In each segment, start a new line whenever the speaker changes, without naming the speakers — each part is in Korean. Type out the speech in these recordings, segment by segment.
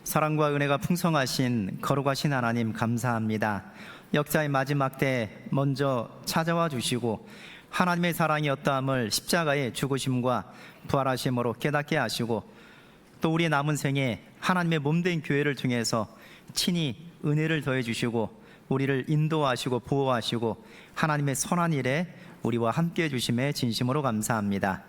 사랑과 은혜가 풍성하신 거룩하신 하나님 감사합니다. 역사의 마지막 때 먼저 찾아와 주시고 하나님의 사랑이 어떠함을 십자가의 죽으심과 부활하심으로 깨닫게 하시고 또 우리의 남은 생에 하나님의 몸된 교회를 통해서 친히 은혜를 더해 주시고 우리를 인도하시고 보호하시고 하나님의 선한 일에 우리와 함께해 주심에 진심으로 감사합니다.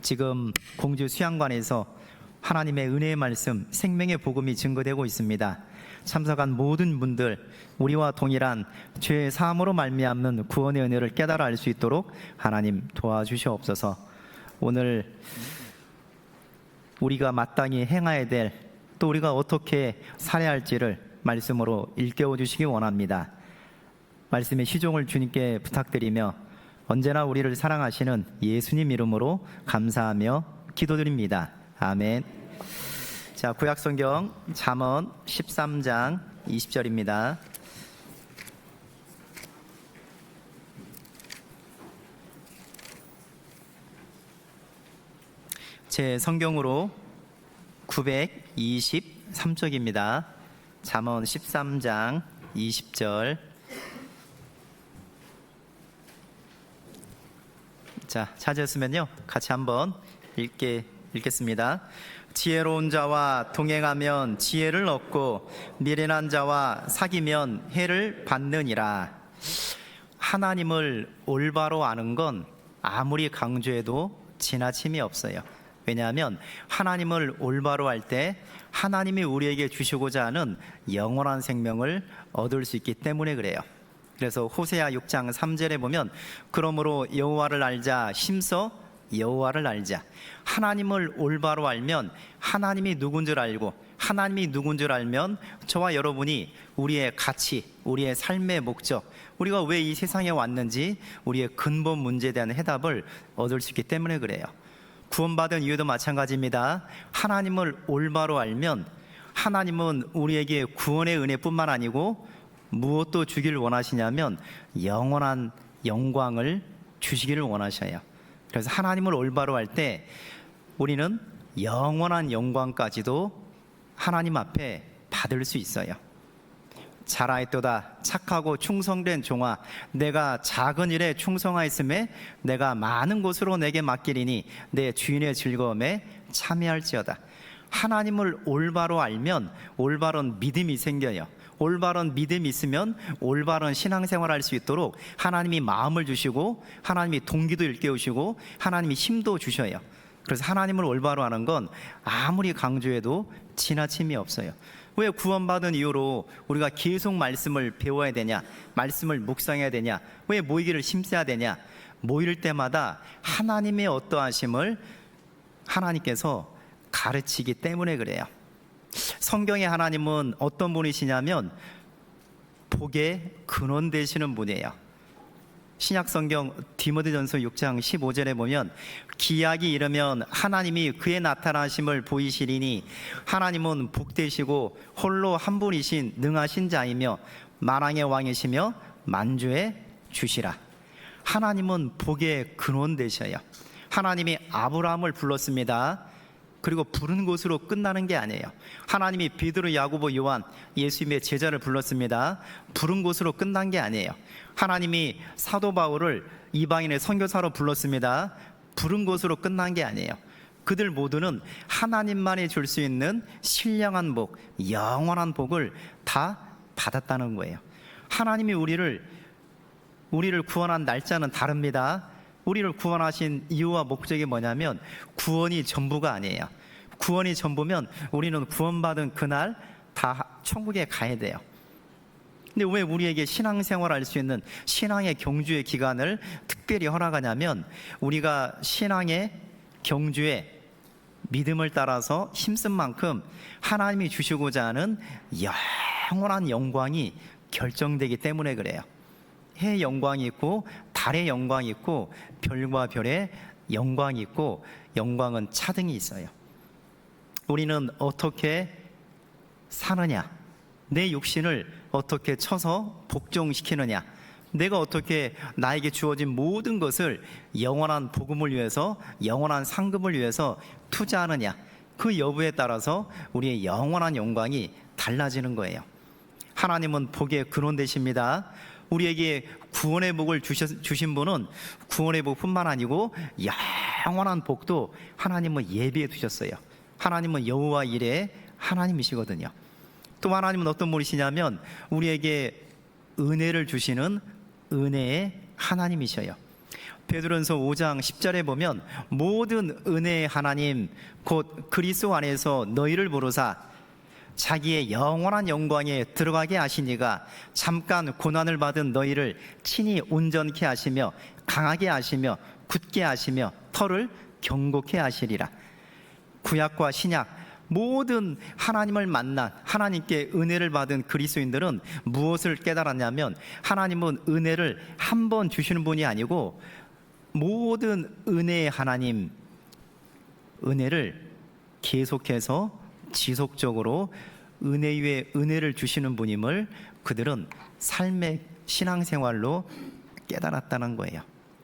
지금 공주 수양관에서 하나님의 은혜의 말씀, 생명의 복음이 증거되고 있습니다. 참석한 모든 분들, 우리와 동일한 죄의 사함으로 말미암는 구원의 은혜를 깨달아 알 수 있도록 하나님 도와주시옵소서. 오늘 우리가 마땅히 행해야 될, 또 우리가 어떻게 살아야 할지를 말씀으로 일깨워 주시기 원합니다. 말씀의 시종을 주님께 부탁드리며 언제나 우리를 사랑하시는 예수님 이름으로 감사하며 기도드립니다. 아멘. 자, 구약성경 잠언 13장 20절입니다. 제 성경으로 923쪽입니다. 잠언 13장 20절. 자, 찾으셨으면요 같이 한번 읽겠습니다. 지혜로운 자와 동행하면 지혜를 얻고 미련한 자와 사귀면 해를 받느니라. 하나님을 올바로 아는 건 아무리 강조해도 지나침이 없어요. 왜냐하면 하나님을 올바로 할 때 하나님이 우리에게 주시고자 하는 영원한 생명을 얻을 수 있기 때문에 그래요. 그래서 호세아 6장 3절에 보면 그러므로 여호와를 알자, 힘써 여호와를 알자. 하나님을 올바로 알면 하나님이 누군 줄 알고, 하나님이 누군 줄 알면 저와 여러분이 우리의 가치, 우리의 삶의 목적, 우리가 왜 이 세상에 왔는지 우리의 근본 문제에 대한 해답을 얻을 수 있기 때문에 그래요. 구원받은 이유도 마찬가지입니다. 하나님을 올바로 알면 하나님은 우리에게 구원의 은혜뿐만 아니고 무엇도 주기를 원하시냐면 영원한 영광을 주시기를 원하셔요. 그래서 하나님을 올바로 할 때 우리는 영원한 영광까지도 하나님 앞에 받을 수 있어요. 잘하였도다 착하고 충성된 종아, 내가 작은 일에 충성하였음에 내가 많은 것으로 내게 맡기리니 내 주인의 즐거움에 참여할지어다. 하나님을 올바로 알면 올바른 믿음이 생겨요. 올바른 믿음이 있으면 올바른 신앙생활을 할 수 있도록 하나님이 마음을 주시고 하나님이 동기도 일깨우시고 하나님이 힘도 주셔요. 그래서 하나님을 올바로 하는 건 아무리 강조해도 지나침이 없어요. 왜 구원받은 이후로 우리가 계속 말씀을 배워야 되냐, 말씀을 묵상해야 되냐, 왜 모이기를 힘써야 되냐? 모일 때마다 하나님의 어떠하심을 하나님께서 가르치기 때문에 그래요. 성경의 하나님은 어떤 분이시냐면 복의 근원 되시는 분이에요. 신약성경 디모데전서 6장 15절에 보면 기약이 이르면 하나님이 그의 나타나심을 보이시리니 하나님은 복되시고 홀로 한 분이신 능하신 자이며 만왕의 왕이시며 만주의 주시라. 하나님은 복의 근원 되셔요. 하나님이 아브라함을 불렀습니다. 그리고 부른 곳으로 끝나는 게 아니에요. 하나님이 베드로, 야고보, 요한, 예수님의 제자를 불렀습니다. 부른 곳으로 끝난 게 아니에요. 하나님이 사도 바울을 이방인의 선교사로 불렀습니다. 부른 곳으로 끝난 게 아니에요. 그들 모두는 하나님만이 줄 수 있는 신령한 복, 영원한 복을 다 받았다는 거예요. 하나님이 우리를 구원한 날짜는 다릅니다. 우리를 구원하신 이유와 목적이 뭐냐면 구원이 전부가 아니에요. 구원이 전부면 우리는 구원받은 그날 다 천국에 가야 돼요. 근데 왜 우리에게 신앙생활을 할 수 있는 신앙의 경주의 기간을 특별히 허락하냐면 우리가 신앙의 경주에 믿음을 따라서 힘쓴 만큼 하나님이 주시고자 하는 영원한 영광이 결정되기 때문에 그래요. 해의 영광이 있고 달의 영광이 있고 별과 별의 영광이 있고 영광은 차등이 있어요. 우리는 어떻게 사느냐, 내 육신을 어떻게 쳐서 복종시키느냐, 내가 어떻게 나에게 주어진 모든 것을 영원한 복음을 위해서, 영원한 상급을 위해서 투자하느냐, 그 여부에 따라서 우리의 영원한 영광이 달라지는 거예요. 하나님은 복의 근원 되십니다. 우리에게 구원의 복을 주신 분은 구원의 복뿐만 아니고 영원한 복도 하나님은 예비해 두셨어요. 하나님은 여호와 이레 하나님이시거든요. 또 하나님은 어떤 분이시냐면 우리에게 은혜를 주시는 은혜의 하나님이셔요. 베드로전서 5장 10절에 보면 모든 은혜의 하나님 곧 그리스도 안에서 너희를 부르사 자기의 영원한 영광에 들어가게 하시니가 잠깐 고난을 받은 너희를 친히 온전케 하시며 강하게 하시며 굳게 하시며 터를 경고케 하시리라. 구약과 신약 모든 하나님을 만난 하나님께 은혜를 받은 그리스도인들은 무엇을 깨달았냐면 하나님은 은혜를 한 번 주시는 분이 아니고 모든 은혜의 하나님, 은혜를 계속해서 지속적으로 은혜 위에 은혜를 주시는 분임을 그들은 삶의 신앙생활로 깨달았다는 거예요.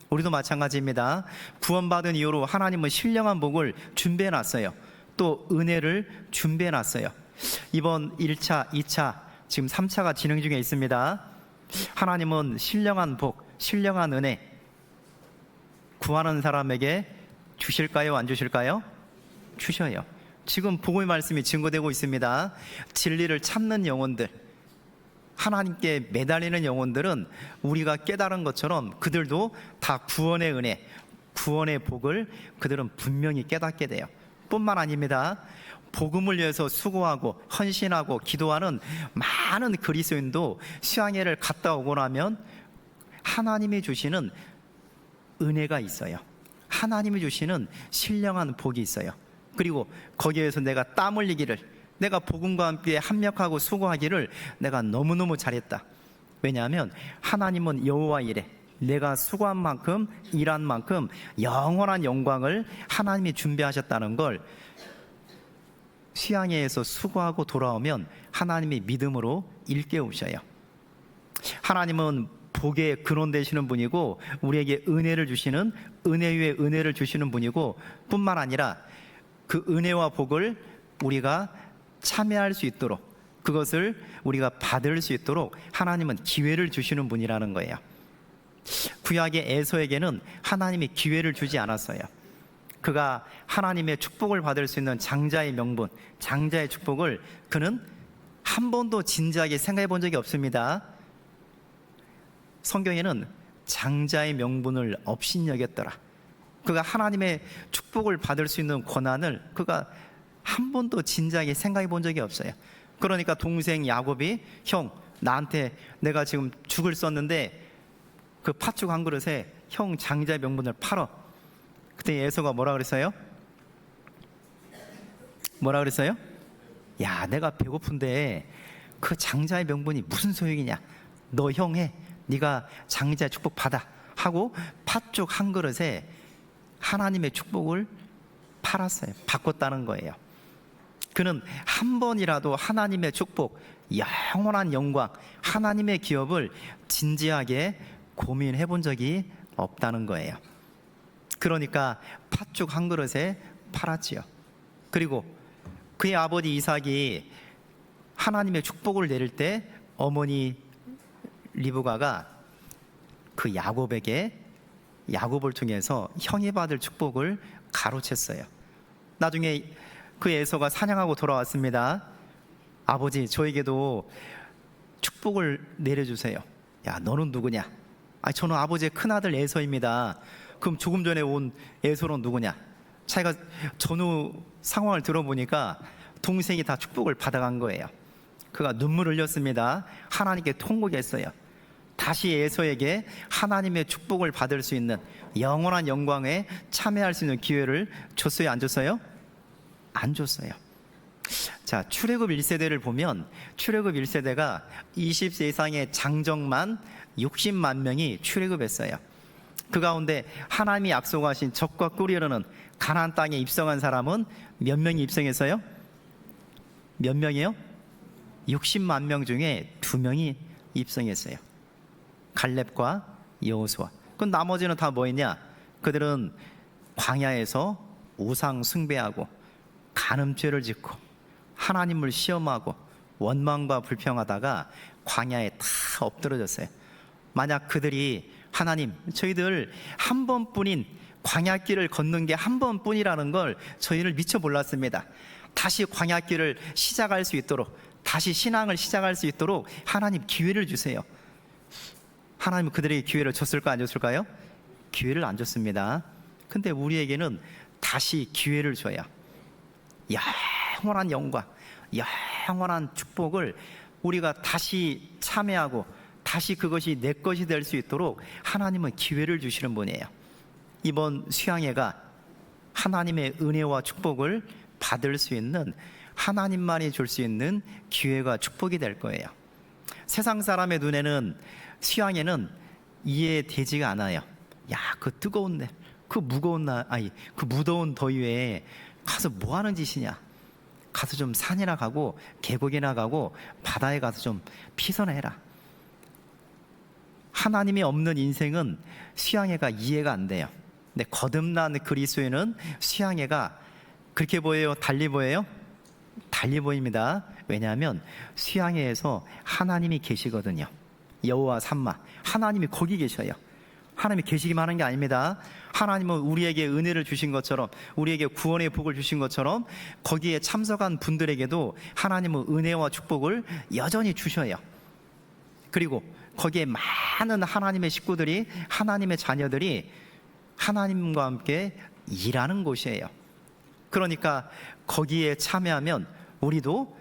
우리도 마찬가지입니다. 구원받은 이후로 하나님은 신령한 복을 준비해놨어요. 또 은혜를 준비해놨어요. 이번 1차, 2차, 지금 3차가 진행 중에 있습니다. 하나님은 신령한 복, 신령한 은혜 구하는 사람에게 주실까요? 안 주실까요? 주셔요. 지금 복음의 말씀이 증거되고 있습니다. 진리를 찾는 영혼들, 하나님께 매달리는 영혼들은 우리가 깨달은 것처럼 그들도 다 구원의 은혜, 구원의 복을 그들은 분명히 깨닫게 돼요. 뿐만 아닙니다. 복음을 위해서 수고하고 헌신하고 기도하는 많은 그리스도인도 수양회를 갔다 오고 나면 하나님이 주시는 은혜가 있어요. 하나님이 주시는 신령한 복이 있어요. 그리고 거기에서 내가 땀 흘리기를, 내가 복음과 함께 합력하고 수고하기를 내가 너무너무 잘했다. 왜냐하면 하나님은 여호와 이레, 내가 수고한 만큼 일한 만큼 영원한 영광을 하나님이 준비하셨다는 걸 수양회에서 수고하고 돌아오면 하나님이 믿음으로 일깨우셔요. 하나님은 복의 근원 되시는 분이고 우리에게 은혜를 주시는, 은혜 위에 은혜를 주시는 분이고 뿐만 아니라 그 은혜와 복을 우리가 참여할 수 있도록, 그것을 우리가 받을 수 있도록 하나님은 기회를 주시는 분이라는 거예요. 구약의 에서에게는 하나님이 기회를 주지 않았어요. 그가 하나님의 축복을 받을 수 있는 장자의 명분, 장자의 축복을 그는 한 번도 진지하게 생각해 본 적이 없습니다. 성경에는 장자의 명분을 업신여겼더라. 그가 하나님의 축복을 받을 수 있는 권한을 그가 한 번도 진지하게 생각해 본 적이 없어요. 그러니까 동생 야곱이 형, 나한테 내가 지금 죽을 썼는데 그 팥죽 한 그릇에 형 장자의 명분을 팔어. 그때 에서가 뭐라 그랬어요? 뭐라 그랬어요? 야, 내가 배고픈데 그 장자의 명분이 무슨 소용이냐? 너 형 해. 네가 장자의 축복 받아 하고 팥죽 한 그릇에 하나님의 축복을 팔았어요. 바꿨다는 거예요. 그는 한 번이라도 하나님의 축복, 영원한 영광, 하나님의 기업을 진지하게 고민해 본 적이 없다는 거예요. 그러니까 팥죽 한 그릇에 팔았지요. 그리고 그의 아버지 이삭이 하나님의 축복을 내릴 때 어머니 리브가가 그 야곱을 통해서 형이 받을 축복을 가로챘어요. 나중에 그 에서가 사냥하고 돌아왔습니다. 아버지, 저에게도 축복을 내려주세요. 야, 너는 누구냐? 저는 아버지의 큰아들 에서입니다. 그럼 조금 전에 온 에서는 누구냐? 자기가 전후 상황을 들어보니까 동생이 다 축복을 받아간 거예요. 그가 눈물을 흘렸습니다. 하나님께 통곡했어요. 다시 에서에게 하나님의 축복을 받을 수 있는 영원한 영광에 참여할 수 있는 기회를 줬어요? 안 줬어요? 안 줬어요. 자, 출애굽 1세대를 보면 출애굽 1세대가 20세 이상의 장정만 60만 명이 출애굽했어요. 그 가운데 하나님이 약속하신 적과 꿀이 흐르는 가나안 땅에 입성한 사람은 몇 명이 입성했어요? 몇 명이에요? 60만 명 중에 2명이 입성했어요. 갈렙과 여호수아. 그 나머지는 다 뭐였냐? 그들은 광야에서 우상 숭배하고 간음죄를 짓고 하나님을 시험하고 원망과 불평하다가 광야에 다 엎드러졌어요. 만약 그들이 하나님, 저희들 한 번뿐인 광야길을 걷는 게 한 번뿐이라는 걸 저희를 미처 몰랐습니다. 다시 광야길을 시작할 수 있도록, 다시 신앙을 시작할 수 있도록 하나님 기회를 주세요. 하나님은 그들에게 기회를 줬을까 안 줬을까요? 기회를 안 줬습니다. 근데 우리에게는 다시 기회를 줘야 영원한 영광, 영원한 축복을 우리가 다시 참여하고 다시 그것이 내 것이 될 수 있도록 하나님은 기회를 주시는 분이에요. 이번 수양회가 하나님의 은혜와 축복을 받을 수 있는, 하나님만이 줄 수 있는 기회가 축복이 될 거예요. 세상 사람의 눈에는 수양회는 이해되지가 않아요. 야, 그 뜨거운 날, 그 무거운 날, 그 무더운 더위에 가서 뭐 하는 짓이냐? 가서 좀 산이나 가고 계곡이나 가고 바다에 가서 좀 피서나. 하나님이 없는 인생은 수양회가 이해가 안 돼요. 근데 거듭난 그리스도인은 수양회가 그렇게 보여요? 달리 보여요? 달리 보입니다. 왜냐하면 수양회에서 하나님이 계시거든요. 여호와 삼마, 하나님이 거기 계셔요. 하나님이 계시기만 하는 게 아닙니다. 하나님은 우리에게 은혜를 주신 것처럼, 우리에게 구원의 복을 주신 것처럼 거기에 참석한 분들에게도 하나님은 은혜와 축복을 여전히 주셔요. 그리고 거기에 많은 하나님의 식구들이, 하나님의 자녀들이 하나님과 함께 일하는 곳이에요. 그러니까 거기에 참여하면 우리도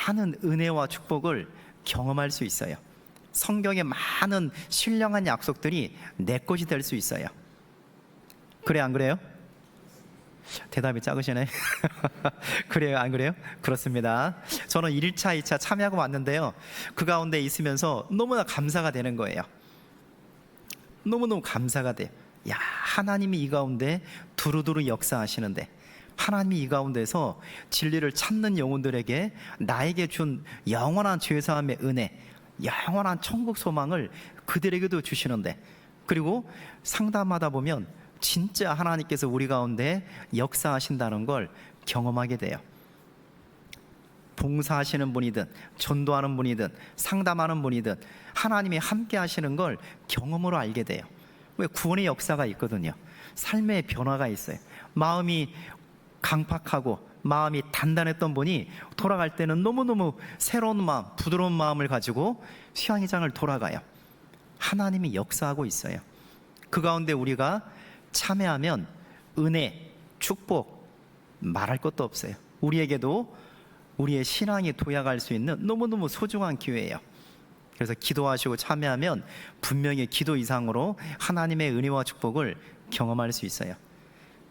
많은 은혜와 축복을 경험할 수 있어요. 성경에 많은 신령한 약속들이 내 것이 될 수 있어요. 그래, 안 그래요? 대답이 작으시네. 그래요, 안 그래요? 그렇습니다. 저는 1차, 2차 참여하고 왔는데요, 그 가운데 있으면서 너무나 감사가 되는 거예요. 너무너무 감사가 돼요. 야, 하나님이 이 가운데 두루두루 역사하시는데, 하나님이 이 가운데서 진리를 찾는 영혼들에게 나에게 준 영원한 죄사함의 은혜, 영원한 천국 소망을 그들에게도 주시는데, 그리고 상담하다 보면 진짜 하나님께서 우리 가운데 역사하신다는 걸 경험하게 돼요. 봉사하시는 분이든 전도하는 분이든 상담하는 분이든 하나님이 함께 하시는 걸 경험으로 알게 돼요. 왜? 구원의 역사가 있거든요. 삶의 변화가 있어요. 마음이 강팍하고 마음이 단단했던 분이 돌아갈 때는 너무너무 새로운 마음, 부드러운 마음을 가지고 수양회장을 돌아가요. 하나님이 역사하고 있어요. 그 가운데 우리가 참여하면 은혜, 축복 말할 것도 없어요. 우리에게도 우리의 신앙이 도약할 수 있는 너무너무 소중한 기회예요. 그래서 기도하시고 참여하면 분명히 기도 이상으로 하나님의 은혜와 축복을 경험할 수 있어요.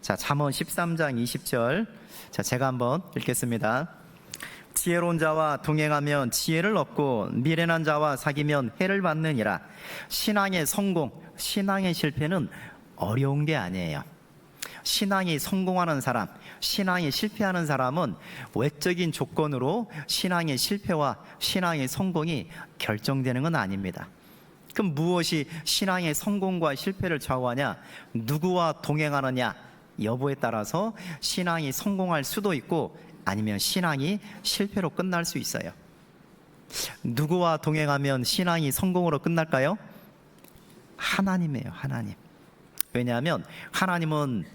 자, 잠언 13장 20절, 자, 제가 한번 읽겠습니다. 지혜로운 자와 동행하면 지혜를 얻고 미련한 자와 사귀면 해를 받느니라. 신앙의 성공, 신앙의 실패는 어려운 게 아니에요. 신앙이 성공하는 사람, 신앙이 실패하는 사람은 외적인 조건으로 신앙의 실패와 신앙의 성공이 결정되는 건 아닙니다. 그럼 무엇이 신앙의 성공과 실패를 좌우하냐? 누구와 동행하느냐 여부에 따라서 신앙이 성공할 수도 있고 아니면 신앙이 실패로 끝날 수 있어요. 누구와 동행하면 신앙이 성공으로 끝날까요? 하나님이에요, 하나님. 왜냐하면 하나님은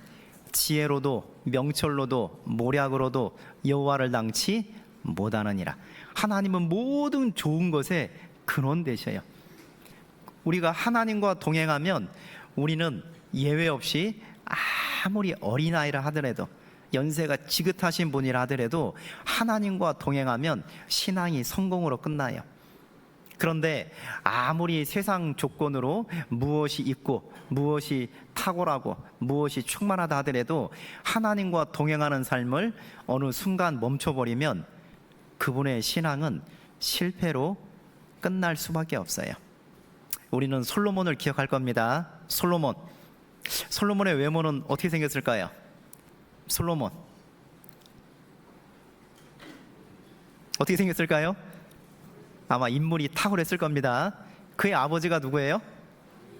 지혜로도 명철로도 모략으로도 여호와를 당치 못하느니라. 하나님은 모든 좋은 것의 근원 되셔요. 우리가 하나님과 동행하면 우리는 예외 없이 아무리 어린아이라 하더라도, 연세가 지긋하신 분이라 하더라도 하나님과 동행하면 신앙이 성공으로 끝나요. 그런데 아무리 세상 조건으로 무엇이 있고 무엇이 탁월하고 무엇이 충만하다 하더라도 하나님과 동행하는 삶을 어느 순간 멈춰버리면 그분의 신앙은 실패로 끝날 수밖에 없어요. 우리는 솔로몬을 기억할 겁니다. 솔로몬의 외모는 어떻게 생겼을까요? 솔로몬 어떻게 생겼을까요? 아마 인물이 탁월했을 겁니다. 그의 아버지가 누구예요?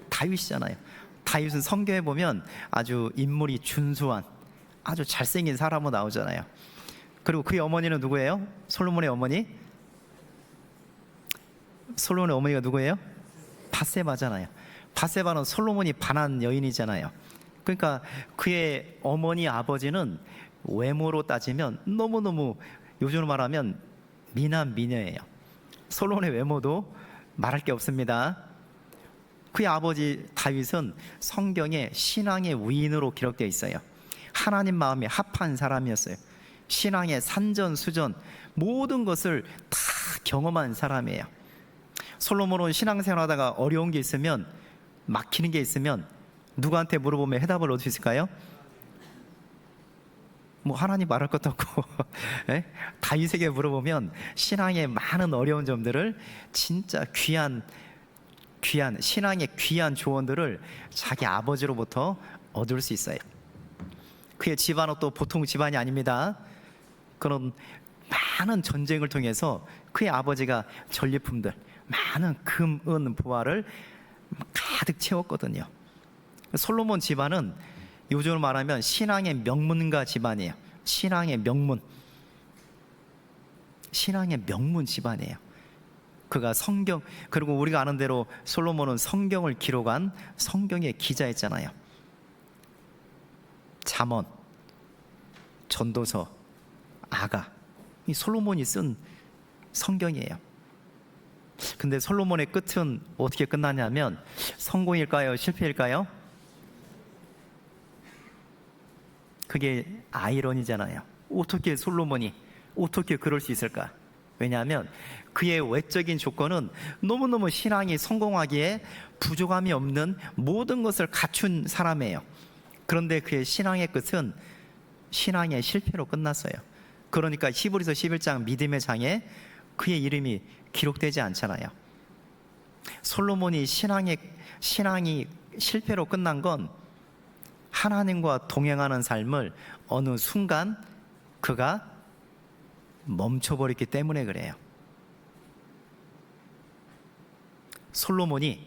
다윗이잖아요. 다윗은 성경에 보면 아주 인물이 준수한, 아주 잘생긴 사람으로 나오잖아요. 그리고 그의 어머니는 누구예요? 솔로몬의 어머니? 솔로몬의 어머니가 누구예요? 밧세바잖아요. 밧세바는 솔로몬이 반한 여인이잖아요. 그러니까 그의 어머니 아버지는 외모로 따지면 너무너무, 요즘으로 말하면 미남 미녀예요. 솔로몬의 외모도 말할 게 없습니다. 그의 아버지 다윗은 성경에 신앙의 위인으로 기록되어 있어요. 하나님 마음에 합한 사람이었어요. 신앙의 산전수전 모든 것을 다 경험한 사람이에요. 솔로몬은 신앙생활하다가 어려운 게 있으면, 막히는 게 있으면 누구한테 물어보면 해답을 얻을 수 있을까요? 뭐 하나님 말할 것도 없고 다윗에게 물어보면 신앙의 많은 어려운 점들을, 진짜 귀한 신앙의 귀한 조언들을 자기 아버지로부터 얻을 수 있어요. 그의 집안은 또 보통 집안이 아닙니다. 그런 많은 전쟁을 통해서 그의 아버지가 전리품들, 많은 금, 은, 보화를 가득 채웠거든요. 솔로몬 집안은 요즘으로 말하면 신앙의 명문가 집안이에요. 신앙의 명문 집안이에요. 그가 성경, 그리고 우리가 아는 대로 솔로몬은 성경을 기록한 성경의 기자였잖아요. 잠언, 전도서, 아가, 이 솔로몬이 쓴 성경이에요. 근데 솔로몬의 끝은 어떻게 끝나냐면 성공일까요? 실패일까요? 그게 아이러니잖아요. 어떻게 솔로몬이 어떻게 그럴 수 있을까? 왜냐하면 그의 외적인 조건은 너무너무 신앙이 성공하기에 부족함이 없는 모든 것을 갖춘 사람이에요. 그런데 그의 신앙의 끝은 신앙의 실패로 끝났어요. 그러니까 히브리서 11장 믿음의 장에 그의 이름이 기록되지 않잖아요. 솔로몬이 신앙이 실패로 끝난 건 하나님과 동행하는 삶을 어느 순간 그가 멈춰버렸기 때문에 그래요. 솔로몬이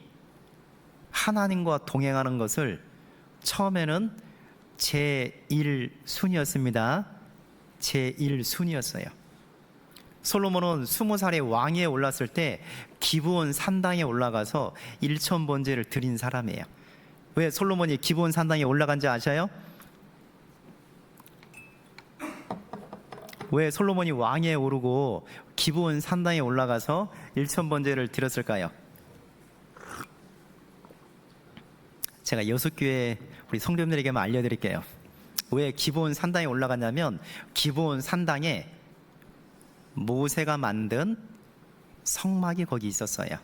하나님과 동행하는 것을 처음에는 제1순위였습니다. 제1순위였어요. 솔로몬은 20살에 왕위에 올랐을 때 기브온 산당에 올라가서 1000번제를 드린 사람이에요. 왜 솔로몬이 기브온 산당에 올라간지 아셔요? 왜 솔로몬이 왕위에 오르고 기브온 산당에 올라가서 1000번제를 드렸을까요? 제가 여섯교회 우리 성도님들에게만 알려드릴게요. 왜 기브온 산당에 올라갔냐면 기브온 산당에 모세가 만든 성막이 거기 있었어요.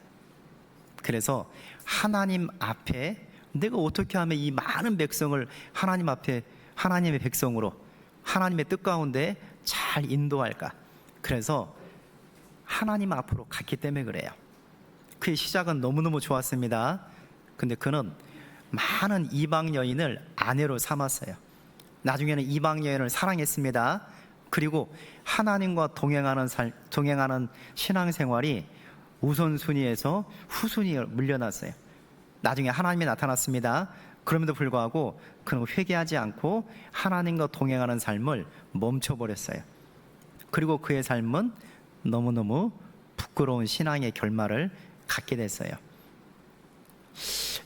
그래서 하나님 앞에 내가 어떻게 하면 이 많은 백성을 하나님 앞에, 하나님의 백성으로 하나님의 뜻 가운데 잘 인도할까? 그래서 하나님 앞으로 갔기 때문에 그래요. 그의 시작은 너무너무 좋았습니다. 근데 그는 많은 이방 여인을 아내로 삼았어요. 나중에는 이방 여인을 사랑했습니다. 그리고 하나님과 동행하는 신앙생활이 우선순위에서 후순위에 물려났어요. 나중에 하나님이 나타났습니다. 그럼에도 불구하고 그는 회개하지 않고 하나님과 동행하는 삶을 멈춰버렸어요. 그리고 그의 삶은 너무너무 부끄러운 신앙의 결말을 갖게 됐어요.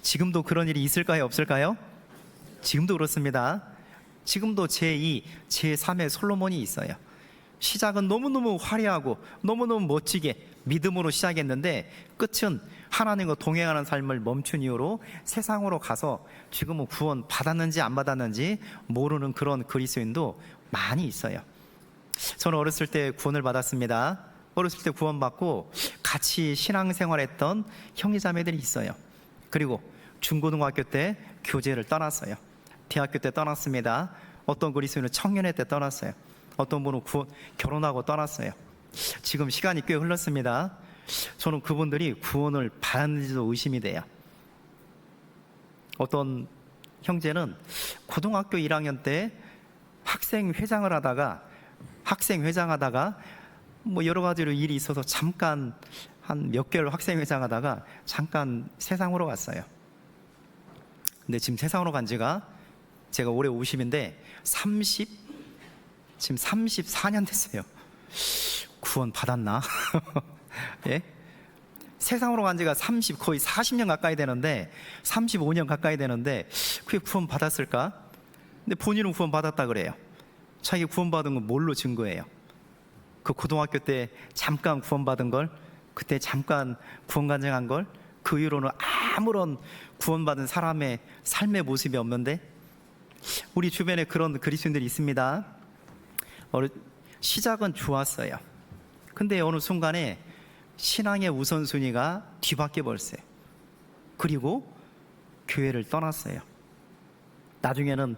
지금도 그런 일이 있을까요? 없을까요? 지금도 그렇습니다. 지금도 제2, 제3의 솔로몬이 있어요. 시작은 너무너무 화려하고 너무너무 멋지게 믿음으로 시작했는데 끝은 하나님과 동행하는 삶을 멈춘 이후로 세상으로 가서 지금은 구원 받았는지 안 받았는지 모르는 그런 그리스도인도 많이 있어요. 저는 어렸을 때 구원을 받았습니다. 어렸을 때 구원받고 같이 신앙생활했던 형제자매들이 있어요. 그리고 중고등학교 때 교제를 떠났어요. 대학교 때 떠났습니다. 어떤 그리스도인은 청년회 때 떠났어요. 어떤 분은 결혼하고 떠났어요. 지금 시간이 꽤 흘렀습니다. 저는 그분들이 구원을 받았는지도 의심이 돼요. 어떤 형제는 고등학교 1학년 때 학생회장하다가 뭐 여러 가지로 일이 있어서 잠깐 한 몇 개월 학생회장하다가 잠깐 세상으로 갔어요. 근데 지금 세상으로 간 지가 제가 올해 50인데 지금 34년 됐어요. 구원 받았나? 예? 세상으로 간 지가 거의 40년 가까이 되는데, 35년 가까이 되는데 그게 구원 받았을까? 근데 본인은 구원 받았다 그래요. 자기 구원 받은 건 뭘로 증거해요? 그 고등학교 때 잠깐 구원 받은 걸, 그때 잠깐 구원 간증한 걸, 그 이후로는 아무런 구원받은 사람의 삶의 모습이 없는데, 우리 주변에 그런 그리스도인들이 있습니다. 시작은 좋았어요. 근데 어느 순간에 신앙의 우선순위가 뒤바뀌어 버렸어요. 그리고 교회를 떠났어요. 나중에는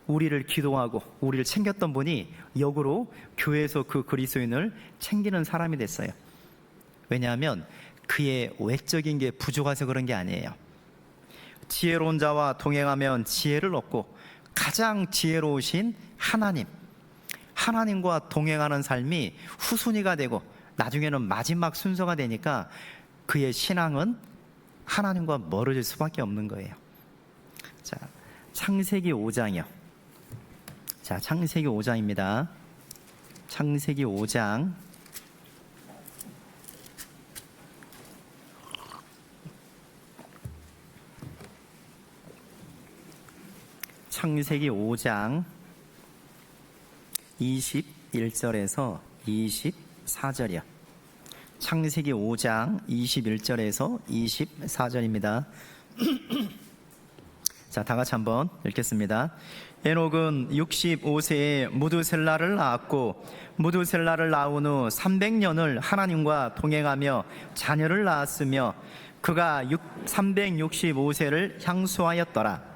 우리를 기도하고 우리를 챙겼던 분이 역으로 교회에서 그 그리스도인을 챙기는 사람이 됐어요. 왜냐하면 그의 외적인 게 부족해서 그런 게 아니에요. 지혜로운 자와 동행하면 지혜를 얻고, 가장 지혜로우신 하나님과 동행하는 삶이 후순위가 되고 나중에는 마지막 순서가 되니까 그의 신앙은 하나님과 멀어질 수밖에 없는 거예요. 자, 창세기 5장이요. 자, 창세기 5장입니다. 창세기 5장. 창세기 5장 21절에서 24절이요. 창세기 5장 21절에서 24절입니다. 자, 다 같이 한번 읽겠습니다. 에녹은 65세에 무두셀라를 낳았고, 무두셀라를 낳은 후 300년을 하나님과 동행하며 자녀를 낳았으며, 그가 365세를 향수하였더라.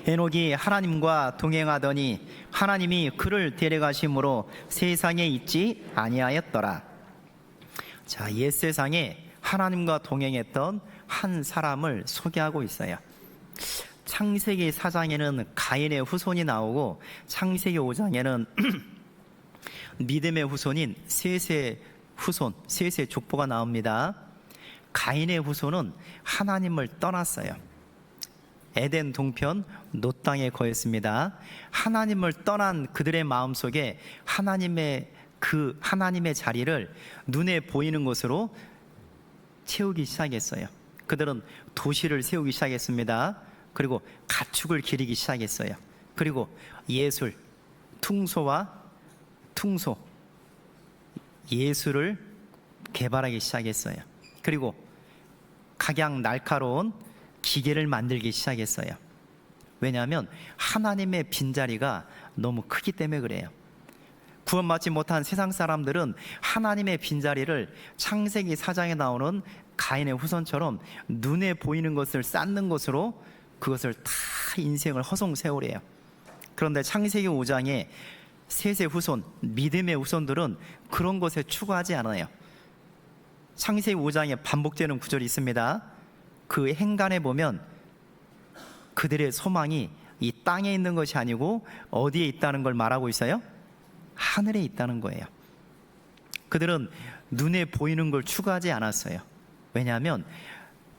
에녹이 하나님과 동행하더니 하나님이 그를 데려가심으로 세상에 있지 아니하였더라. 자, 옛 세상에 하나님과 동행했던 한 사람을 소개하고 있어요. 창세기 4장에는 가인의 후손이 나오고, 창세기 5장에는 믿음의 후손인 셋의 족보가 나옵니다. 가인의 후손은 하나님을 떠났어요. 에덴 동편 놋 땅에 거했습니다. 하나님을 떠난 그들의 마음속에 하나님의 자리를 눈에 보이는 것으로 채우기 시작했어요. 그들은 도시를 세우기 시작했습니다. 그리고 가축을 기르기 시작했어요. 그리고 예술, 예술을 개발하기 시작했어요. 그리고 각양 날카로운 기계를 만들기 시작했어요. 왜냐하면 하나님의 빈자리가 너무 크기 때문에 그래요. 구원받지 못한 세상 사람들은 하나님의 빈자리를 창세기 4장에 나오는 가인의 후손처럼 눈에 보이는 것을 쌓는 것으로 그것을 다 인생을 허송세월해요. 그런데 창세기 5장에 셋의 후손, 믿음의 후손들은 그런 것에 추구하지 않아요. 창세기 5장에 반복되는 구절이 있습니다. 그 행간에 보면 그들의 소망이 이 땅에 있는 것이 아니고 어디에 있다는 걸 말하고 있어요? 하늘에 있다는 거예요. 그들은 눈에 보이는 걸 추구하지 않았어요. 왜냐하면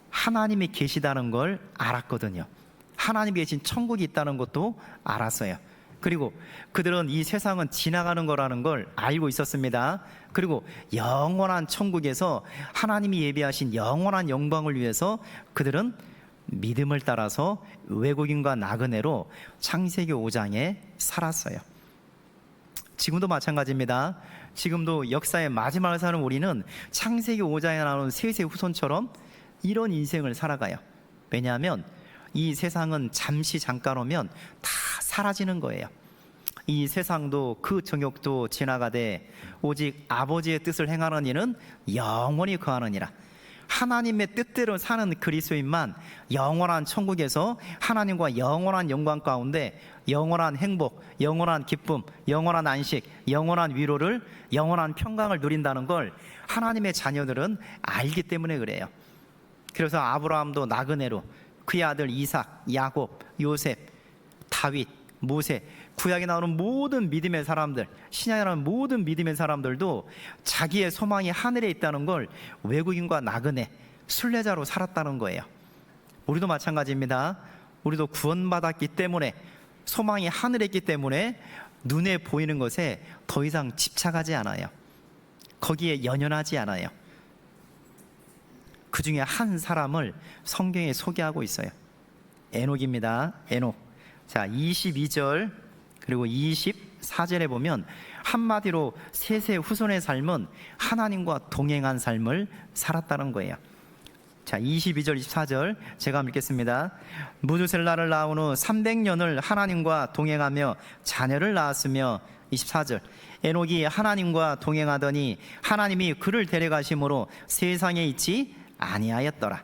하나님이 계시다는 걸 알았거든요. 하나님이 계신 천국이 있다는 것도 알았어요. 그리고 그들은 이 세상은 지나가는 거라는 걸 알고 있었습니다. 그리고 영원한 천국에서 하나님이 예비하신 영원한 영광을 위해서 그들은 믿음을 따라서 외국인과 나그네로 창세기 5장에 살았어요. 지금도 마찬가지입니다. 지금도 역사의 마지막을 사는 우리는 창세기 5장에 나오는 셋의 후손처럼 이런 인생을 살아가요. 왜냐하면 이 세상은 잠깐 오면 다 사라지는 거예요. 이 세상도 그 정욕도 지나가되 오직 아버지의 뜻을 행하는 이는 영원히 거하느니라. 하나님의 뜻대로 사는 그리스도인만 영원한 천국에서 하나님과 영원한 영광 가운데 영원한 행복, 영원한 기쁨, 영원한 안식, 영원한 위로를, 영원한 평강을 누린다는 걸 하나님의 자녀들은 알기 때문에 그래요. 그래서 아브라함도 나그네로 그의 아들 이삭, 야곱, 요셉, 다윗, 모세, 구약에 나오는 모든 믿음의 사람들, 신약에 나오는 모든 믿음의 사람들도 자기의 소망이 하늘에 있다는 걸 외국인과 나그네, 순례자로 살았다는 거예요. 우리도 마찬가지입니다. 우리도 구원받았기 때문에, 소망이 하늘에 있기 때문에 눈에 보이는 것에 더 이상 집착하지 않아요. 거기에 연연하지 않아요. 그 중에 한 사람을 성경에 소개하고 있어요. 에녹입니다. 에녹. 자, 22절 그리고 24절에 보면 한마디로 셋의 후손의 삶은 하나님과 동행한 삶을 살았다는 거예요. 자, 22절 24절 제가 읽겠습니다. 무두셀라를 낳은 후 300년을 하나님과 동행하며 자녀를 낳았으며, 24절 에녹이 하나님과 동행하더니 하나님이 그를 데려가심으로 세상에 있지 아니하였더라.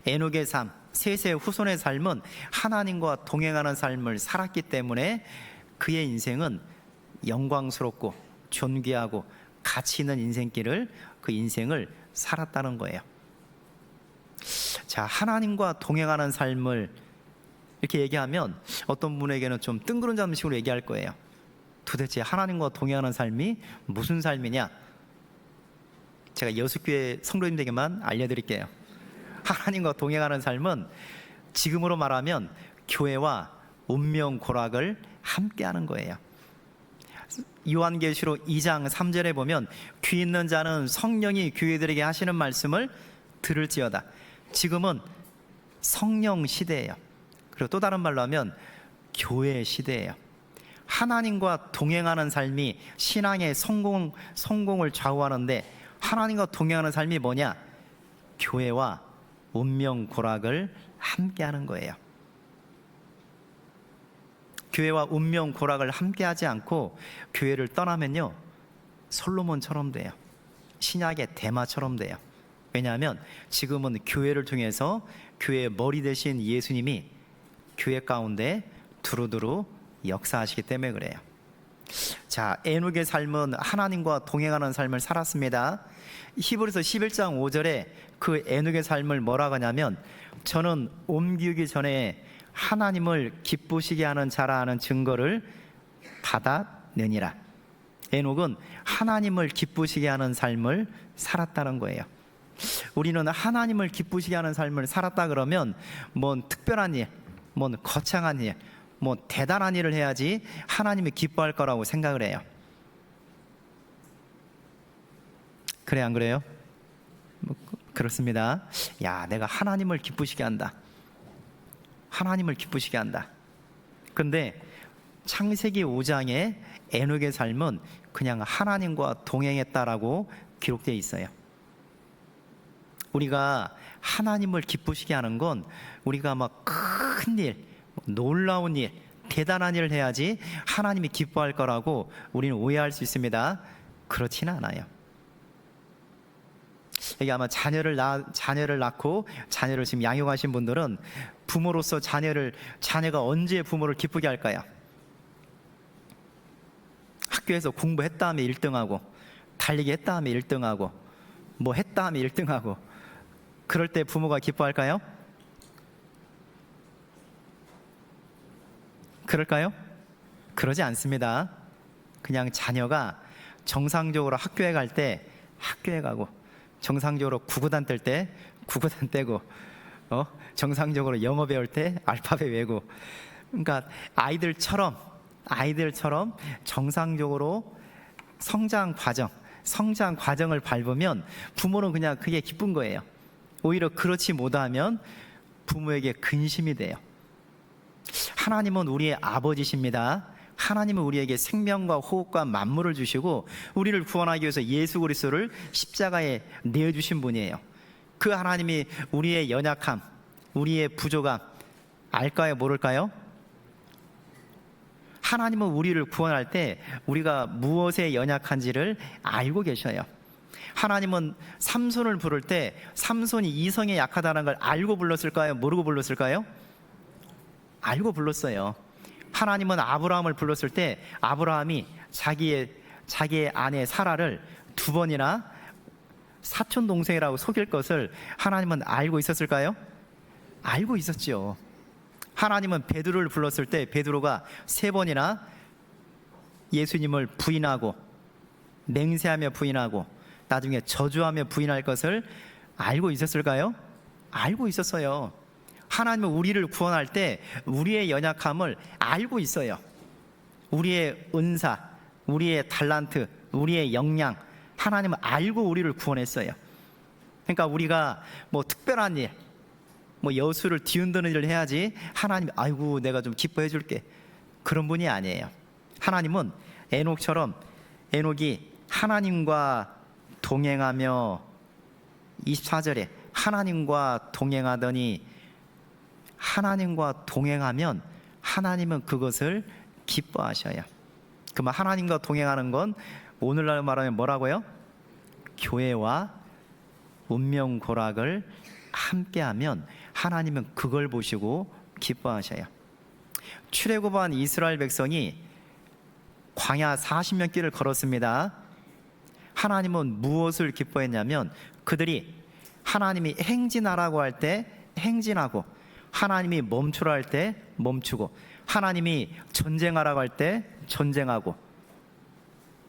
에녹의 삶, 셋의 후손의 삶은 하나님과 동행하는 삶을 살았기 때문에 그의 인생은 영광스럽고 존귀하고 가치 있는 인생길을, 그 인생을 살았다는 거예요. 자, 하나님과 동행하는 삶을 이렇게 얘기하면 어떤 분에게는 좀 뜬구름 식으로 얘기할 거예요. 도대체 하나님과 동행하는 삶이 무슨 삶이냐? 제가 여수교회 성도님들에게만 알려드릴게요. 하나님과 동행하는 삶은 지금으로 말하면 교회와 운명고락을 함께하는 거예요. 요한계시록 2장 3절에 보면 귀 있는 자는 성령이 교회들에게 하시는 말씀을 들을지어다. 지금은 성령 시대예요. 그리고 또 다른 말로 하면 교회 시대예요. 하나님과 동행하는 삶이 신앙의 성공을 좌우하는데, 하나님과 동행하는 삶이 뭐냐? 교회와 운명고락을 함께하는 거예요. 교회와 운명고락을 함께하지 않고 교회를 떠나면요, 솔로몬처럼 돼요. 신약의 대마처럼 돼요. 왜냐하면 지금은 교회를 통해서 교회의 머리 되신 예수님이 교회 가운데 두루두루 역사하시기 때문에 그래요. 자, 에녹의 삶은 하나님과 동행하는 삶을 살았습니다. 히브리서 11장 5절에 그 에녹의 삶을 뭐라고 하냐면, 저는 옮기기 전에 하나님을 기쁘시게 하는 자라는 증거를 받았느니라. 에녹은 하나님을 기쁘시게 하는 삶을 살았다는 거예요. 우리는 하나님을 기쁘시게 하는 삶을 살았다 그러면 뭔 특별한 일, 뭔 거창한 일, 뭐 대단한 일을 해야지 하나님이 기뻐할 거라고 생각을 해요. 그래, 안 그래요? 그렇습니다. 야, 내가 하나님을 기쁘시게 한다. 하나님을 기쁘시게 한다. 근데 창세기 5장에 에녹의 삶은 그냥 하나님과 동행했다라고 기록되어 있어요. 우리가 하나님을 기쁘시게 하는 건 우리가 막 큰 일, 놀라운 일, 대단한 일을 해야지 하나님이 기뻐할 거라고 우리는 오해할 수 있습니다. 그렇지는 않아요. 여기 아마 자녀를 낳고 자녀를 지금 양육하신 분들은 부모로서 자녀가 언제 부모를 기쁘게 할까요? 학교에서 공부했다 하면 1등하고, 달리기 했다 하면 1등하고, 뭐 했다 하면 1등하고, 그럴 때 부모가 기뻐할까요? 그럴까요? 그러지 않습니다. 그냥 자녀가 정상적으로 학교에 갈 때 학교에 가고, 정상적으로 구구단 뗄 때 구구단 떼고, 정상적으로 영어 배울 때 알파벳 외고, 그러니까 아이들처럼 정상적으로 성장 과정을 밟으면 부모는 그냥 그게 기쁜 거예요. 오히려 그렇지 못하면 부모에게 근심이 돼요. 하나님은 우리의 아버지십니다. 하나님은 우리에게 생명과 호흡과 만물을 주시고 우리를 구원하기 위해서 예수 그리스도를 십자가에 내어주신 분이에요. 그 하나님이 우리의 연약함, 우리의 부족함 알까요? 모를까요? 하나님은 우리를 구원할 때 우리가 무엇에 연약한지를 알고 계셔요. 하나님은 삼손을 부를 때 삼손이 이성에 약하다는 걸 알고 불렀을까요? 모르고 불렀을까요? 알고 불렀어요. 하나님은 아브라함을 불렀을 때 아브라함이 자기의 아내 사라를 2번이나 사촌 동생이라고 속일 것을 하나님은 알고 있었을까요? 알고 있었죠. 하나님은 베드로를 불렀을 때 베드로가 3번이나 예수님을 부인하고 맹세하며 부인하고 나중에 저주하며 부인할 것을 알고 있었을까요? 알고 있었어요. 하나님은 우리를 구원할 때 우리의 연약함을 알고 있어요. 우리의 은사, 우리의 달란트, 우리의 역량, 하나님은 알고 우리를 구원했어요. 그러니까 우리가 뭐 특별한 일, 뭐 여수를 뒤흔드는 일을 해야지 하나님이 아이고 내가 좀 기뻐해 줄게, 그런 분이 아니에요. 하나님은 에녹처럼, 에녹이 하나님과 동행하며 24절에 하나님과 동행하더니, 하나님과 동행하면 하나님은 그것을 기뻐하셔요. 그러면 하나님과 동행하는 건 오늘날 말하면 뭐라고요? 교회와 운명고락을 함께하면 하나님은 그걸 보시고 기뻐하셔요. 출애굽한 이스라엘 백성이 광야 40년 길을 걸었습니다. 하나님은 무엇을 기뻐했냐면 그들이 하나님이 행진하라고 할 때 행진하고, 하나님이 멈추라 할 때 멈추고, 하나님이 전쟁하라고 할 때 전쟁하고,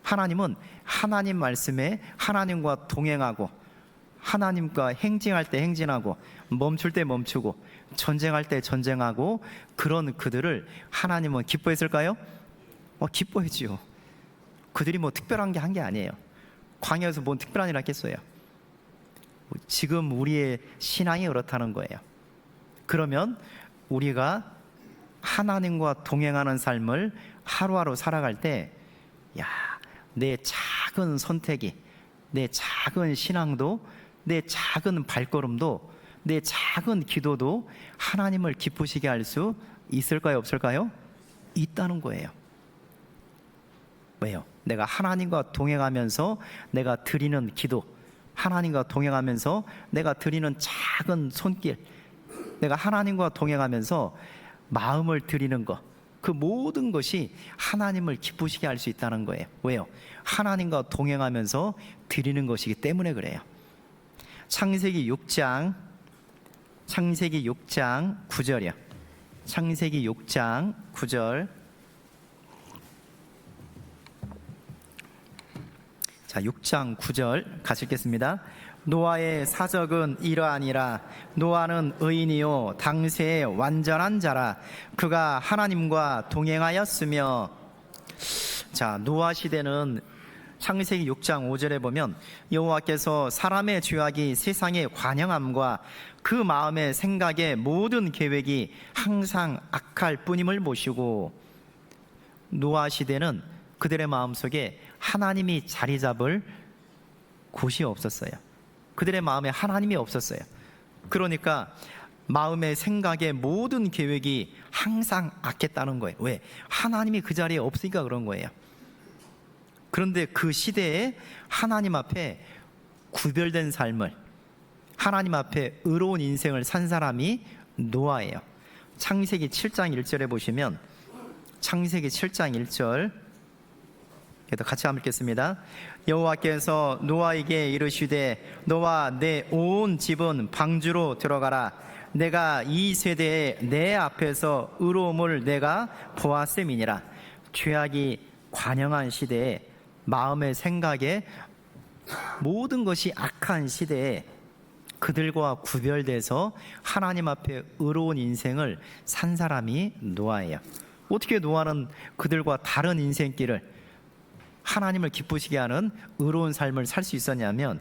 하나님은 하나님 말씀에 하나님과 동행하고, 하나님과 행진할 때 행진하고, 멈출 때 멈추고, 전쟁할 때 전쟁하고, 그런 그들을 하나님은 기뻐했을까요? 기뻐했지요. 그들이 뭐 특별한 게 한 게 아니에요. 광야에서 뭔 특별한 일 했겠어요. 지금 우리의 신앙이 그렇다는 거예요. 그러면 우리가 하나님과 동행하는 삶을 하루하루 살아갈 때, 내 작은 선택이, 내 작은 신앙도, 내 작은 발걸음도, 내 작은 기도도 하나님을 기쁘시게 할 수 있을까요, 없을까요? 있다는 거예요. 왜요? 내가 하나님과 동행하면서 내가 드리는 기도, 하나님과 동행하면서 내가 드리는 작은 손길, 내가 하나님과 동행하면서 마음을 드리는 것, 그 모든 것이 하나님을 기쁘시게 할 수 있다는 거예요. 왜요? 하나님과 동행하면서 드리는 것이기 때문에 그래요. 창세기 6장 9절이요. 창세기 6장 9절. 자, 6장 9절 같이 읽겠습니다. 노아의 사적은 이러하니라. 노아는 의인이요 당세의 완전한 자라. 그가 하나님과 동행하였으며. 자, 노아 시대는 창세기 6장 5절에 보면 여호와께서 사람의 죄악이 세상에 관영함과 그 마음의 생각의 모든 계획이 항상 악할 뿐임을 모시고, 노아 시대는 그들의 마음속에 하나님이 자리 잡을 곳이 없었어요. 그들의 마음에 하나님이 없었어요. 그러니까 마음의 생각의 모든 계획이 항상 악했다는 거예요. 왜? 하나님이 그 자리에 없으니까 그런 거예요. 그런데 그 시대에 하나님 앞에 구별된 삶을, 하나님 앞에 의로운 인생을 산 사람이 노아예요. 창세기 7장 1절에 보시면, 창세기 7장 1절 같이 한번 읽겠습니다. 여호와께서 노아에게 이르시되 너와 내 온 집은 방주로 들어가라. 내가 이 세대에 내 앞에서 의로움을 내가 보았음이니라. 죄악이 관영한 시대에, 마음의 생각에 모든 것이 악한 시대에 그들과 구별돼서 하나님 앞에 의로운 인생을 산 사람이 노아예요. 어떻게 노아는 그들과 다른 인생길을, 하나님을 기쁘시게 하는 의로운 삶을 살 수 있었냐면,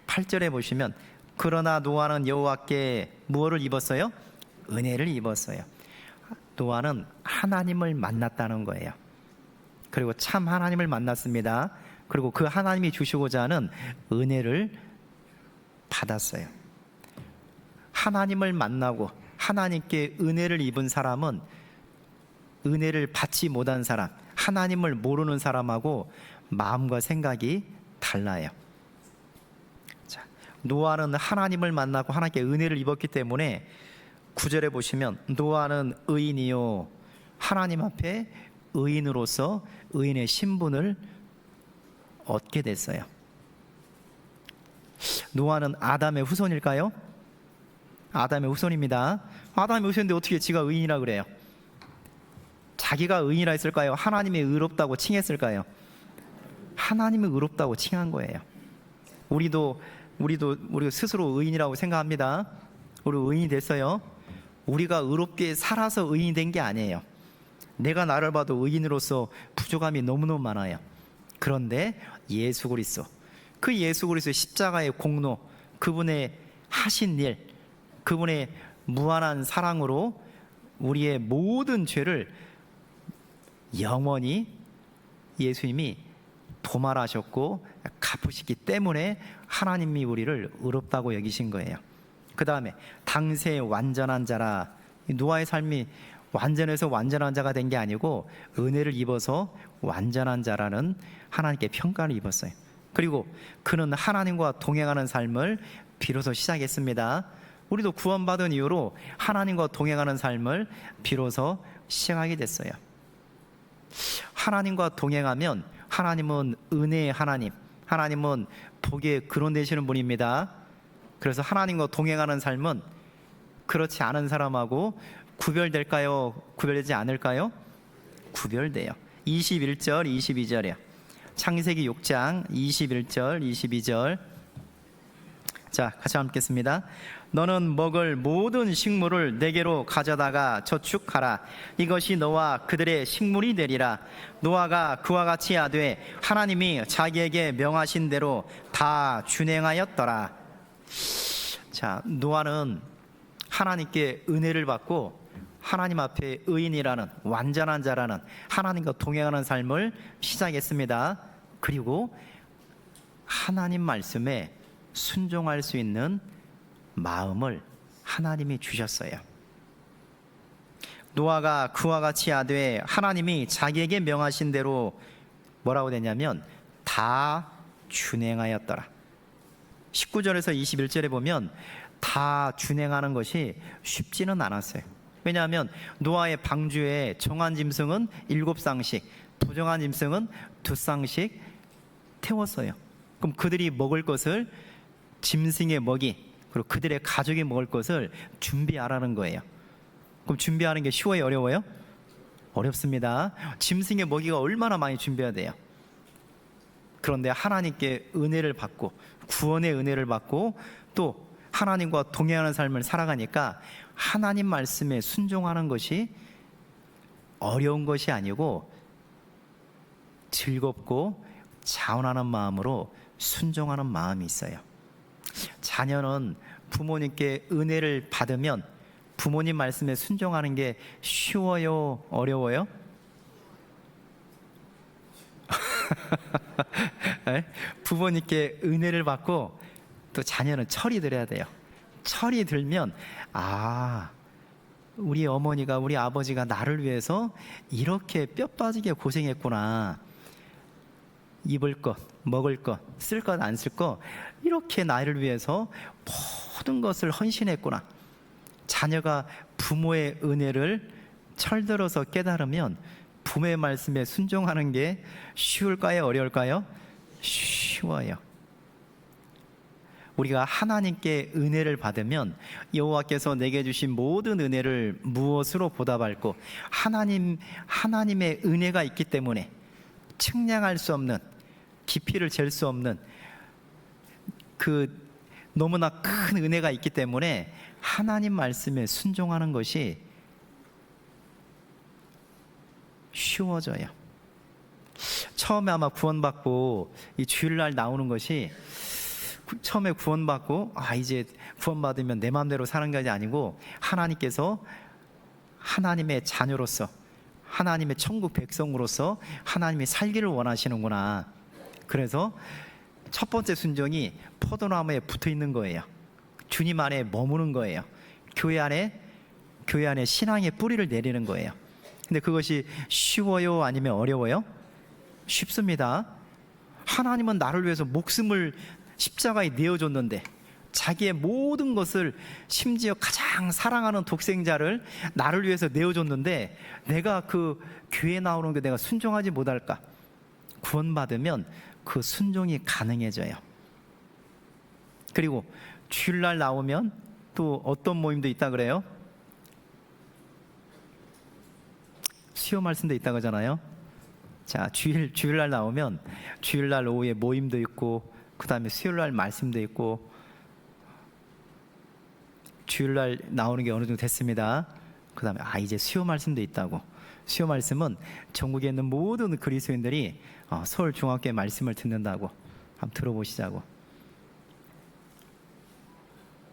8절에 보시면 그러나 노아는 여호와께 무엇을 입었어요? 은혜를 입었어요. 노아는 하나님을 만났다는 거예요. 그리고 참 하나님을 만났습니다. 그리고 그 하나님이 주시고자 하는 은혜를 받았어요. 하나님을 만나고 하나님께 은혜를 입은 사람은 은혜를 받지 못한 사람, 하나님을 모르는 사람하고 마음과 생각이 달라요. 자, 노아는 하나님을 만나고 하나님께 은혜를 입었기 때문에 9절에 보시면 노아는 의인이요 하나님 앞에 의인으로서 의인의 신분을 얻게 됐어요. 노아는 아담의 후손일까요? 아담의 후손입니다. 아담의 후손인데 어떻게 지가 의인이라 그래요? 자기가 의인이라 했을까요? 하나님이 의롭다고 칭했을까요? 하나님이 의롭다고 칭한 거예요. 우리도 스스로 의인이라고 생각합니다. 우리 의인이 됐어요. 우리가 의롭게 살아서 의인이 된 게 아니에요. 내가 나를 봐도 의인으로서 부족함이 너무너무 많아요. 그런데 예수 그리스도, 그 예수 그리스도의 십자가의 공로, 그분의 하신 일, 그분의 무한한 사랑으로 우리의 모든 죄를 영원히 예수님이 도말하셨고 갚으시기 때문에 하나님이 우리를 의롭다고 여기신 거예요. 그 다음에 당세 완전한 자라, 노아의 삶이 완전해서 완전한 자가 된 게 아니고 은혜를 입어서 완전한 자라는 하나님께 평가를 입었어요. 그리고 그는 하나님과 동행하는 삶을 비로소 시작했습니다. 우리도 구원받은 이후로 하나님과 동행하는 삶을 비로소 시작하게 됐어요. 하나님과 동행하면 하나님은 은혜의 하나님, 하나님은 복의 근원 되시는 분입니다. 그래서 하나님과 동행하는 삶은 그렇지 않은 사람하고 구별될까요? 구별되지 않을까요? 구별돼요. 21절, 22절이요. 창세기 6장 21절, 22절. 자, 같이 읽겠습니다. 너는 먹을 모든 식물을 내게로 가져다가 저축하라. 이것이 너와 그들의 식물이 되리라. 노아가 그와 같이 하되 하나님이 자기에게 명하신 대로 다 준행하였더라. 자, 노아는 하나님께 은혜를 받고 하나님 앞에 의인이라는, 완전한 자라는, 하나님과 동행하는 삶을 시작했습니다. 그리고 하나님 말씀에 순종할 수 있는 마음을 하나님이 주셨어요. 노아가 그와 같이 하되 하나님이 자기에게 명하신 대로 뭐라고 되냐면 다 준행하였더라. 19절에서 21절에 보면 다 준행하는 것이 쉽지는 않았어요. 왜냐하면 노아의 방주에 정한 짐승은 7쌍씩, 부정한 짐승은 2쌍씩 태웠어요. 그럼 그들이 먹을 것을, 짐승의 먹이, 그리고 그들의 가족이 먹을 것을 준비하라는 거예요. 그럼 준비하는 게 쉬워요, 어려워요? 어렵습니다. 짐승의 먹이가 얼마나 많이 준비해야 돼요. 그런데 하나님께 은혜를 받고, 구원의 은혜를 받고, 또 하나님과 동행하는 삶을 살아가니까 하나님 말씀에 순종하는 것이 어려운 것이 아니고 즐겁고 자원하는 마음으로 순종하는 마음이 있어요. 자녀는 부모님께 은혜를 받으면 부모님 말씀에 순종하는 게 쉬워요, 어려워요? 부모님께 은혜를 받고 또 자녀는 철이 들어야 돼요. 철이 들면 우리 어머니가, 우리 아버지가 나를 위해서 이렇게 뼈 빠지게 고생했구나. 입을 것, 먹을 것, 쓸 것, 안 쓸 것, 이렇게 나를 위해서 모든 것을 헌신했구나. 자녀가 부모의 은혜를 철들어서 깨달으면 부모의 말씀에 순종하는 게 쉬울까요, 어려울까요? 쉬워요. 우리가 하나님께 은혜를 받으면 여호와께서 내게 주신 모든 은혜를 무엇으로 보답할고, 하나님의 은혜가 있기 때문에 측량할 수 없는, 깊이를 잴 수 없는 그 너무나 큰 은혜가 있기 때문에 하나님 말씀에 순종하는 것이 쉬워져요. 처음에 아마 구원받고 이 주일날 나오는 것이, 처음에 구원받고 이제 구원받으면 내 마음대로 사는 것이 아니고 하나님께서 하나님의 자녀로서, 하나님의 천국 백성으로서 하나님이 살기를 원하시는구나. 그래서 첫 번째 순종이 포도나무에 붙어 있는 거예요. 주님 안에 머무는 거예요. 교회 안에 신앙의 뿌리를 내리는 거예요. 근데 그것이 쉬워요, 아니면 어려워요? 쉽습니다. 하나님은 나를 위해서 목숨을 십자가에 내어줬는데, 자기의 모든 것을, 심지어 가장 사랑하는 독생자를 나를 위해서 내어줬는데 내가 그 교회에 나오는 게 내가 순종하지 못할까? 구원받으면 그 순종이 가능해져요. 그리고 주일날 나오면 또 어떤 모임도 있다 그래요? 수요 말씀도 있다 그러잖아요. 자, 주일날 나오면 주일날 오후에 모임도 있고, 그 다음에 수요일날 말씀도 있고, 주일날 나오는 게 어느 정도 됐습니다. 그 다음에 이제 수요 말씀도 있다고. 수요 말씀은 전국에 있는 모든 그리스도인들이 서울 중학교의 말씀을 듣는다고. 한번 들어보시자고.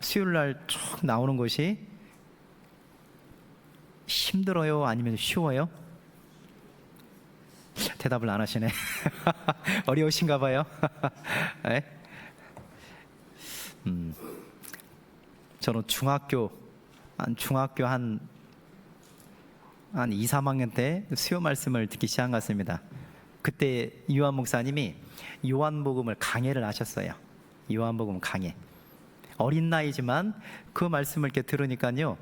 수요일날 쭉 나오는 것이 힘들어요? 아니면 쉬워요? 대답을 안 하시네. 어려우신가 봐요. 네? 저는 중학교 한 2, 3학년 때 수요 말씀을 듣기 시작한 것 같습니다. 그때 요한 목사님이 요한복음을 강해를 하셨어요. 요한복음 강해. 어린 나이지만 그 말씀을 이렇게 들으니까요,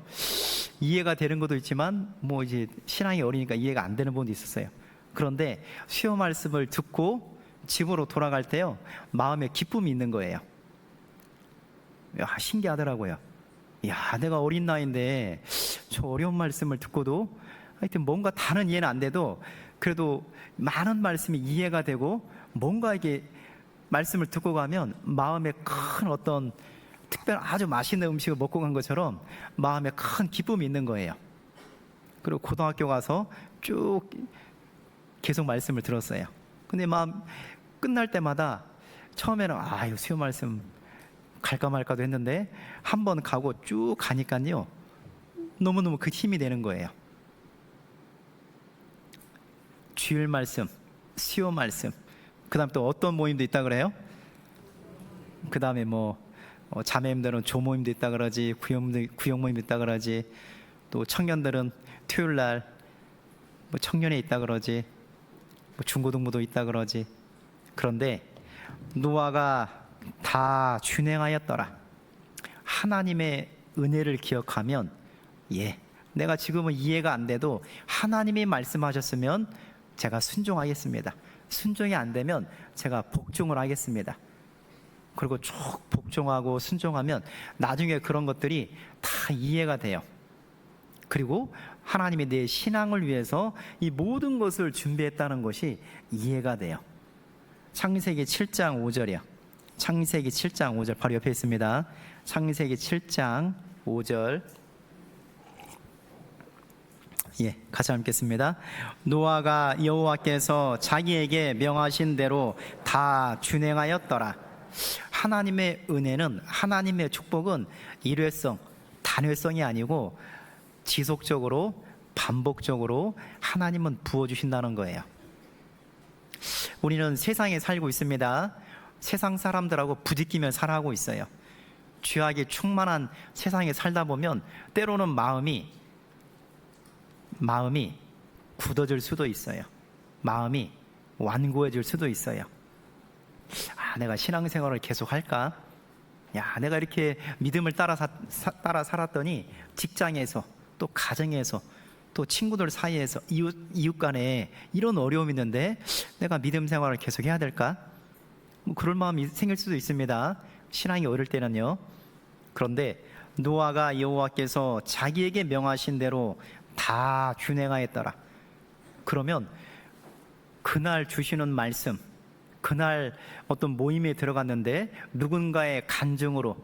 이해가 되는 것도 있지만 뭐 이제 신앙이 어리니까 이해가 안 되는 부분도 있었어요. 그런데 수요 말씀을 듣고 집으로 돌아갈 때요, 마음에 기쁨이 있는 거예요. 신기하더라고요. 내가 어린 나이인데 저 어려운 말씀을 듣고도 하여튼 뭔가 다는 이해는 안 돼도 그래도 많은 말씀이 이해가 되고, 뭔가 이게 말씀을 듣고 가면 마음에 큰 어떤 특별한 아주 맛있는 음식을 먹고 간 것처럼 마음에 큰 기쁨이 있는 거예요. 그리고 고등학교 가서 쭉 계속 말씀을 들었어요. 근데 마음 끝날 때마다 처음에는 이거 수요 말씀 갈까 말까도 했는데 한 번 가고 쭉 가니까요, 너무너무 그 힘이 되는 거예요. 주일 말씀, 수요 말씀, 그 다음 또 어떤 모임도 있다 그래요? 그 다음에 자매님들은 조모임도 있다 그러지, 구역 모임도 있다 그러지, 또 청년들은 토요일날 청년회 있다 그러지, 중고등부도 있다 그러지. 그런데 노아가 다 준행하였더라. 하나님의 은혜를 기억하면, 내가 지금은 이해가 안 돼도 하나님이 말씀하셨으면 제가 순종하겠습니다. 순종이 안 되면 제가 복종을 하겠습니다. 그리고 쭉 복종하고 순종하면 나중에 그런 것들이 다 이해가 돼요. 그리고 하나님이 내 신앙을 위해서 이 모든 것을 준비했다는 것이 이해가 돼요. 창세기 7장 5절이요. 창세기 7장 5절 바로 옆에 있습니다. 창세기 7장 5절. 같이 읽겠습니다. 노아가 여호와께서 자기에게 명하신 대로 다 준행하였더라. 하나님의 은혜는, 하나님의 축복은 일회성, 단회성이 아니고 지속적으로 반복적으로 하나님은 부어주신다는 거예요. 우리는 세상에 살고 있습니다. 세상 사람들하고 부딪히며 살아가고 있어요. 죄악이 충만한 세상에 살다 보면 때로는 마음이 굳어질 수도 있어요. 마음이 완고해질 수도 있어요. 내가 신앙생활을 계속 할까? 내가 이렇게 믿음을 따라 살았더니 직장에서, 또 가정에서, 또 친구들 사이에서, 이웃 간에 이런 어려움이 있는데 내가 믿음 생활을 계속 해야 될까? 그럴 마음이 생길 수도 있습니다. 신앙이 어릴 때는요. 그런데 노아가 여호와께서 자기에게 명하신 대로 다 준행하였더라. 그러면 그날 주시는 말씀, 그날 어떤 모임에 들어갔는데 누군가의 간증으로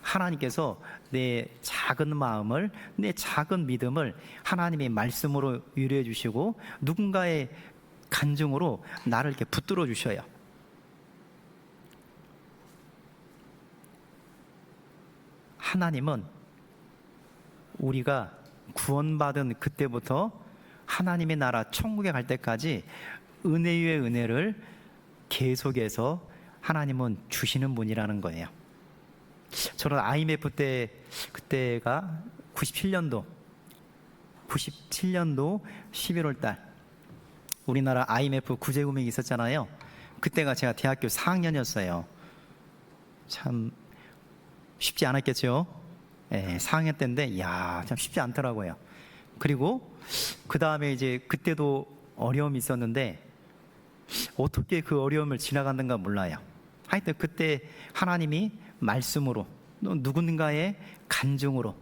하나님께서 내 작은 마음을, 내 작은 믿음을 하나님의 말씀으로 위로해 주시고 누군가의 간증으로 나를 이렇게 붙들어 주셔요. 하나님은 우리가 구원받은 그때부터 하나님의 나라 천국에 갈 때까지 은혜 위에 은혜를 계속해서 하나님은 주시는 분이라는 거예요. 저는 IMF 때, 그때가 97년도 11월 달 우리나라 IMF 구제금융이 있었잖아요. 그때가 제가 대학교 4학년이었어요. 참 쉽지 않았겠죠. 4학년 때인데 참 쉽지 않더라고요. 그리고 그 다음에 이제 그때도 어려움이 있었는데 어떻게 그 어려움을 지나갔는가 몰라요. 하여튼 그때 하나님이 말씀으로, 누군가의 간증으로,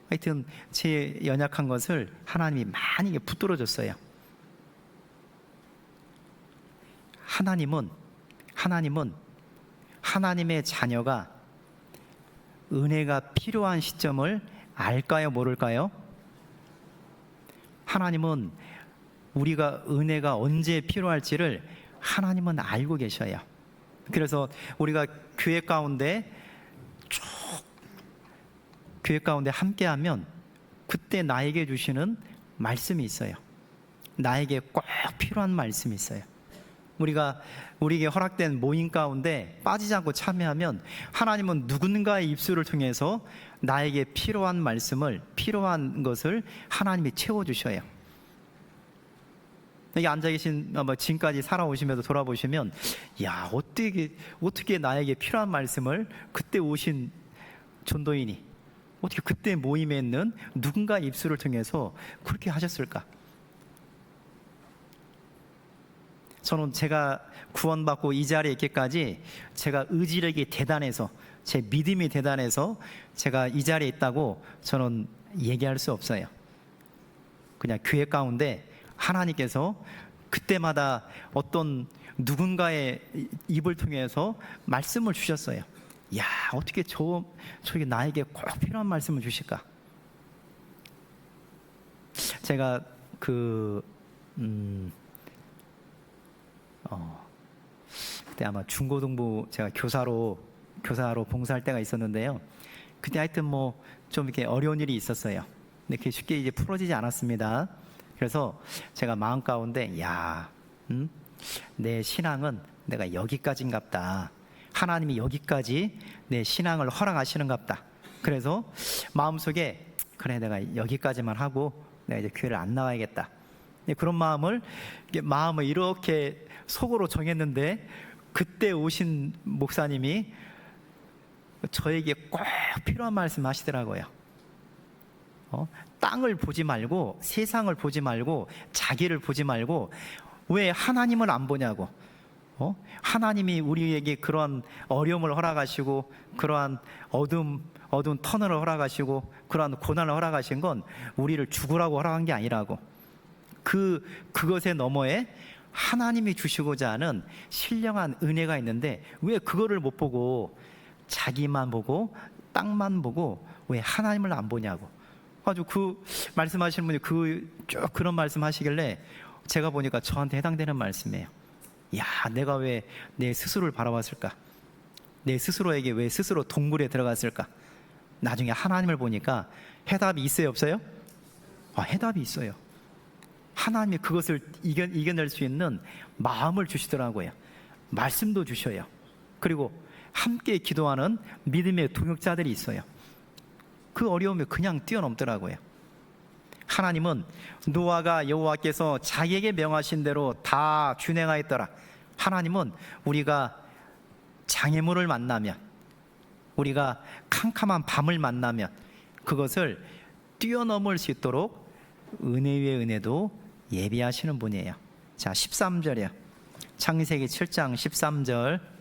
하여튼 제 연약한 것을 하나님이 많이 붙들어 줬어요. 하나님은 하나님의 자녀가 은혜가 필요한 시점을 알까요, 모를까요? 하나님은 우리가 은혜가 언제 필요할지를 하나님은 알고 계셔요. 그래서 우리가 교회 가운데 함께하면 그때 나에게 주시는 말씀이 있어요. 나에게 꼭 필요한 말씀이 있어요. 우리에게 허락된 모임 가운데 빠지지 않고 참여하면 하나님은 누군가의 입술을 통해서 나에게 필요한 말씀을, 필요한 것을 하나님이 채워주셔요. 여기 앉아 계신 지금까지 살아오시면서 돌아보시면, 야, 어떻게 나에게 필요한 말씀을 그때 오신 전도인이, 어떻게 그때 모임에 있는 누군가의 입술을 통해서 그렇게 하셨을까? 저는 제가 구원받고 이 자리에 있기까지 제가 의지력이 대단해서, 제 믿음이 대단해서 제가 이 자리에 있다고 저는 얘기할 수 없어요. 그냥 교회 가운데 하나님께서 그때마다 어떤 누군가의 입을 통해서 말씀을 주셨어요. 야, 어떻게 저게 나에게 꼭 필요한 말씀을 주실까? 제가 그때 아마 중고등부 제가 교사로 봉사할 때가 있었는데요. 그때 하여튼 좀 이렇게 어려운 일이 있었어요. 근데 그게 쉽게 이제 풀어지지 않았습니다. 그래서 제가 마음 가운데, 내 신앙은 내가 여기까지인갑다. 하나님이 여기까지 내 신앙을 허락하시는갑다. 그래서 마음속에, 그래, 내가 여기까지만 하고 내가 이제 교회를 안 나와야겠다. 그런 마음을 이렇게 속으로 정했는데, 그때 오신 목사님이 저에게 꼭 필요한 말씀 하시더라고요. 땅을 보지 말고, 세상을 보지 말고, 자기를 보지 말고 왜 하나님을 안 보냐고. 하나님이 우리에게 그러한 어려움을 허락하시고, 그러한 어두운 터널을 허락하시고, 그러한 고난을 허락하신 건 우리를 죽으라고 허락한 게 아니라고. 그것의 너머에 하나님이 주시고자 하는 신령한 은혜가 있는데, 왜 그거를 못 보고 자기만 보고 땅만 보고 왜 하나님을 안 보냐고. 아주 말씀하시는 분이 쭉 그런 말씀하시길래 제가 보니까 저한테 해당되는 말씀이에요. 야, 내가 왜 내 스스로를 바라봤을까? 내 스스로에게 왜 스스로 동굴에 들어갔을까? 나중에 하나님을 보니까 해답이 있어요, 없어요? 해답이 있어요. 하나님이 그것을 이겨낼 수 있는 마음을 주시더라고요. 말씀도 주셔요. 그리고 함께 기도하는 믿음의 동역자들이 있어요. 그 어려움을 그냥 뛰어넘더라고요. 하나님은 노아가 여호와께서 자기에게 명하신 대로 다 준행하였더라. 하나님은 우리가 장애물을 만나면, 우리가 캄캄한 밤을 만나면 그것을 뛰어넘을 수 있도록 은혜 위에 은혜도 예비하시는 분이에요. 자, 13절이요. 창세기 7장 13절.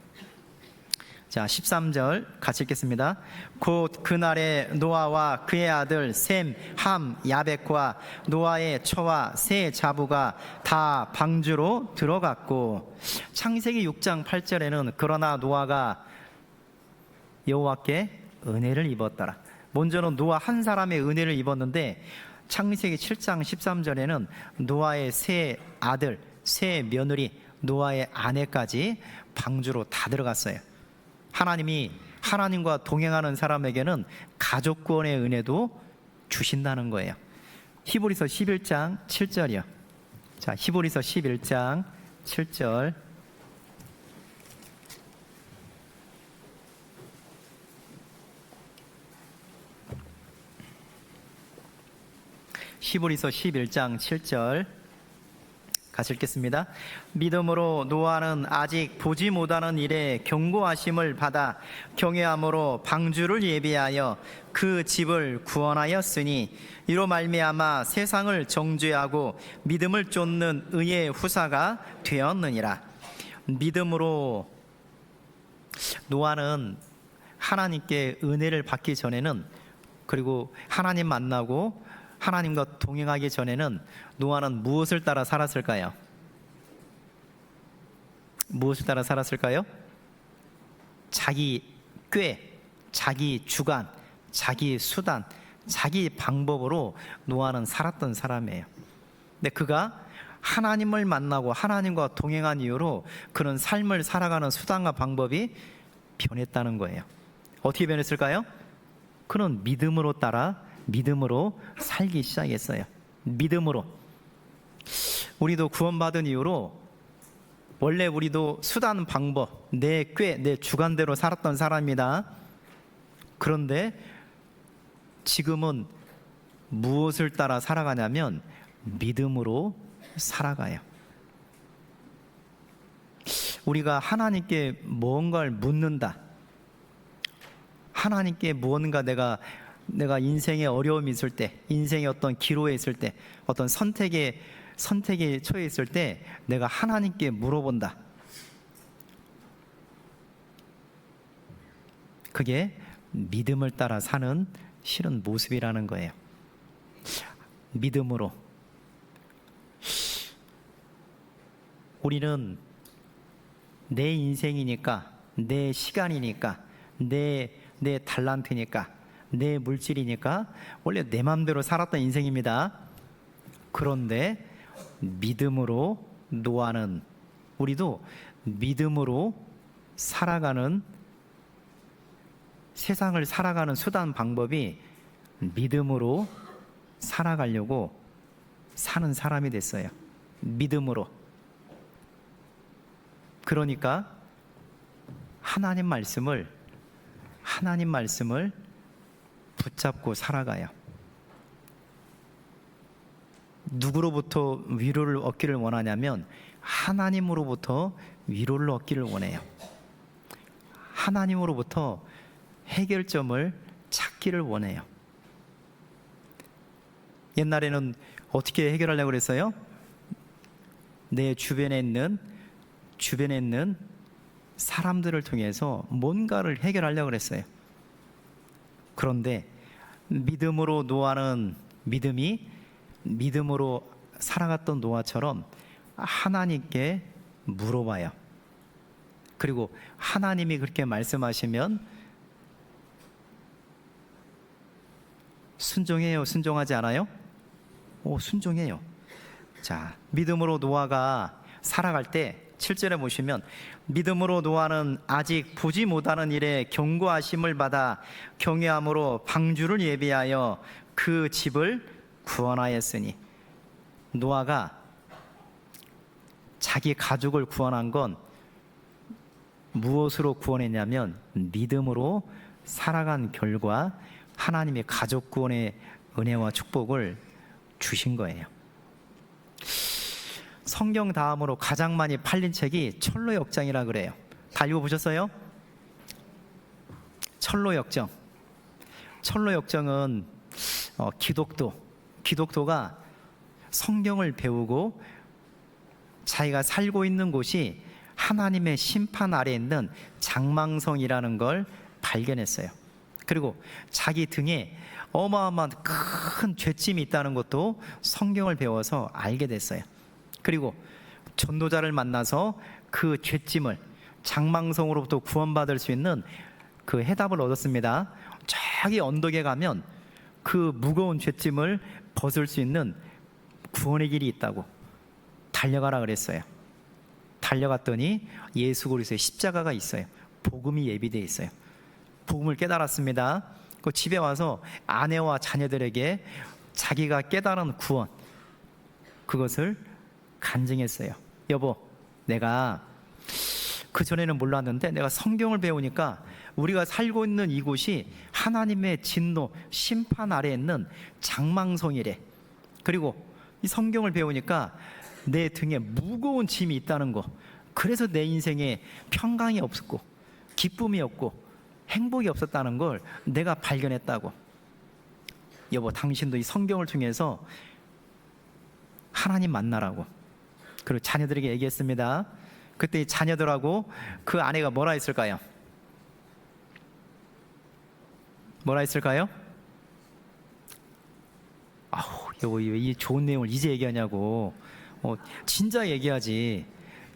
자, 13절 같이 읽겠습니다. 곧 그날에 노아와 그의 아들 셈, 함, 야벳과 노아의 처와 세 자부가 다 방주로 들어갔고, 창세기 6장 8절에는 그러나 노아가 여호와께 은혜를 입었더라. 먼저는 노아 한 사람의 은혜를 입었는데, 창세기 7장 13절에는 노아의 세 아들, 세 며느리, 노아의 아내까지 방주로 다 들어갔어요. 하나님이 하나님과 동행하는 사람에게는 가족 구원의 은혜도 주신다는 거예요. 히브리서 11장 7절이요. 자, 히브리서 11장 7절. 히브리서 11장 7절 같이 읽겠습니다. 믿음으로 노아는 아직 보지 못하는 일에 경고하심을 받아 경외함으로 방주를 예비하여 그 집을 구원하였으니, 이로 말미암아 세상을 정죄하고 믿음을 쫓는 의의 후사가 되었느니라. 믿음으로 노아는 하나님께 은혜를 받기 전에는, 그리고 하나님 만나고 하나님과 동행하기 전에는 노아는 무엇을 따라 살았을까요? 무엇을 따라 살았을까요? 자기 자기 주관, 자기 수단, 자기 방법으로 노아는 살았던 사람이에요. 근데 그가 하나님을 만나고 하나님과 동행한 이후로 그런 삶을 살아가는 수단과 방법이 변했다는 거예요. 어떻게 변했을까요? 그는 믿음으로 따라 믿음으로 살기 시작했어요. 믿음으로. 우리도 구원받은 이후로 원래 우리도 수단 방법, 내 주관대로 살았던 사람이다. 그런데 지금은 무엇을 따라 살아가냐면 믿음으로 살아가요. 우리가 하나님께 무언가를 묻는다. 하나님께 무언가 내가 인생에 어려움이 있을 때, 인생의 어떤 기로에 있을 때, 어떤 선택에 처해 있을 때 내가 하나님께 물어본다. 그게 믿음을 따라 사는 실은 모습이라는 거예요. 믿음으로. 우리는 내 인생이니까, 내 시간이니까, 내 달란트니까, 내 물질이니까 원래 내 마음대로 살았던 인생입니다. 그런데 믿음으로 노아는, 우리도 믿음으로 살아가는, 세상을 살아가는 수단 방법이 믿음으로 살아가려고 사는 사람이 됐어요. 믿음으로. 그러니까 하나님 말씀을 붙잡고 살아가요. 누구로부터 위로를 얻기를 원하냐면 하나님으로부터 위로를 얻기를 원해요. 하나님으로부터 해결점을 찾기를 원해요. 옛날에는 어떻게 해결하려고 그랬어요? 내 주변에 있는 사람들을 통해서 뭔가를 해결하려고 그랬어요. 그런데 믿음으로 노아는, 믿음으로 살아갔던 노아처럼 하나님께 물어봐요. 그리고 하나님이 그렇게 말씀하시면 순종해요? 순종하지 않아요? 순종해요. 자, 믿음으로 노아가 살아갈 때 7절에 보시면 믿음으로 노아는 아직 보지 못하는 일에 경고하심을 받아 경외함으로 방주를 예비하여 그 집을 구원하였으니, 노아가 자기 가족을 구원한 건 무엇으로 구원했냐면 믿음으로 살아간 결과 하나님의 가족 구원의 은혜와 축복을 주신 거예요. 성경 다음으로 가장 많이 팔린 책이 철로역정이라 그래요. 다 읽어보셨어요? 철로역정은 기독교가 성경을 배우고 자기가 살고 있는 곳이 하나님의 심판 아래에 있는 장망성이라는 걸 발견했어요. 그리고 자기 등에 어마어마한 큰 죄짐이 있다는 것도 성경을 배워서 알게 됐어요. 그리고 전도자를 만나서 그 죄짐을, 장망성으로부터 구원받을 수 있는 그 해답을 얻었습니다. 저기 언덕에 가면 그 무거운 죄짐을 벗을 수 있는 구원의 길이 있다고, 달려가라 그랬어요. 달려갔더니 예수 그리스도의 십자가가 있어요. 복음이 예비되어 있어요. 복음을 깨달았습니다. 그 집에 와서 아내와 자녀들에게 자기가 깨달은 구원, 그것을 간증했어요. 여보, 내가 그전에는 몰랐는데 내가 성경을 배우니까 우리가 살고 있는 이곳이 하나님의 진노, 심판 아래에 있는 장망성이래. 그리고 이 성경을 배우니까 내 등에 무거운 짐이 있다는 거, 그래서 내 인생에 평강이 없었고 기쁨이 없고 행복이 없었다는 걸 내가 발견했다고. 여보, 당신도 이 성경을 통해서 하나님 만나라고. 그리고 자녀들에게 얘기했습니다. 그때 이 자녀들하고 그 아내가 뭐라 했을까요? 여보, 이 좋은 내용을 이제 얘기하냐고. 진짜 얘기하지.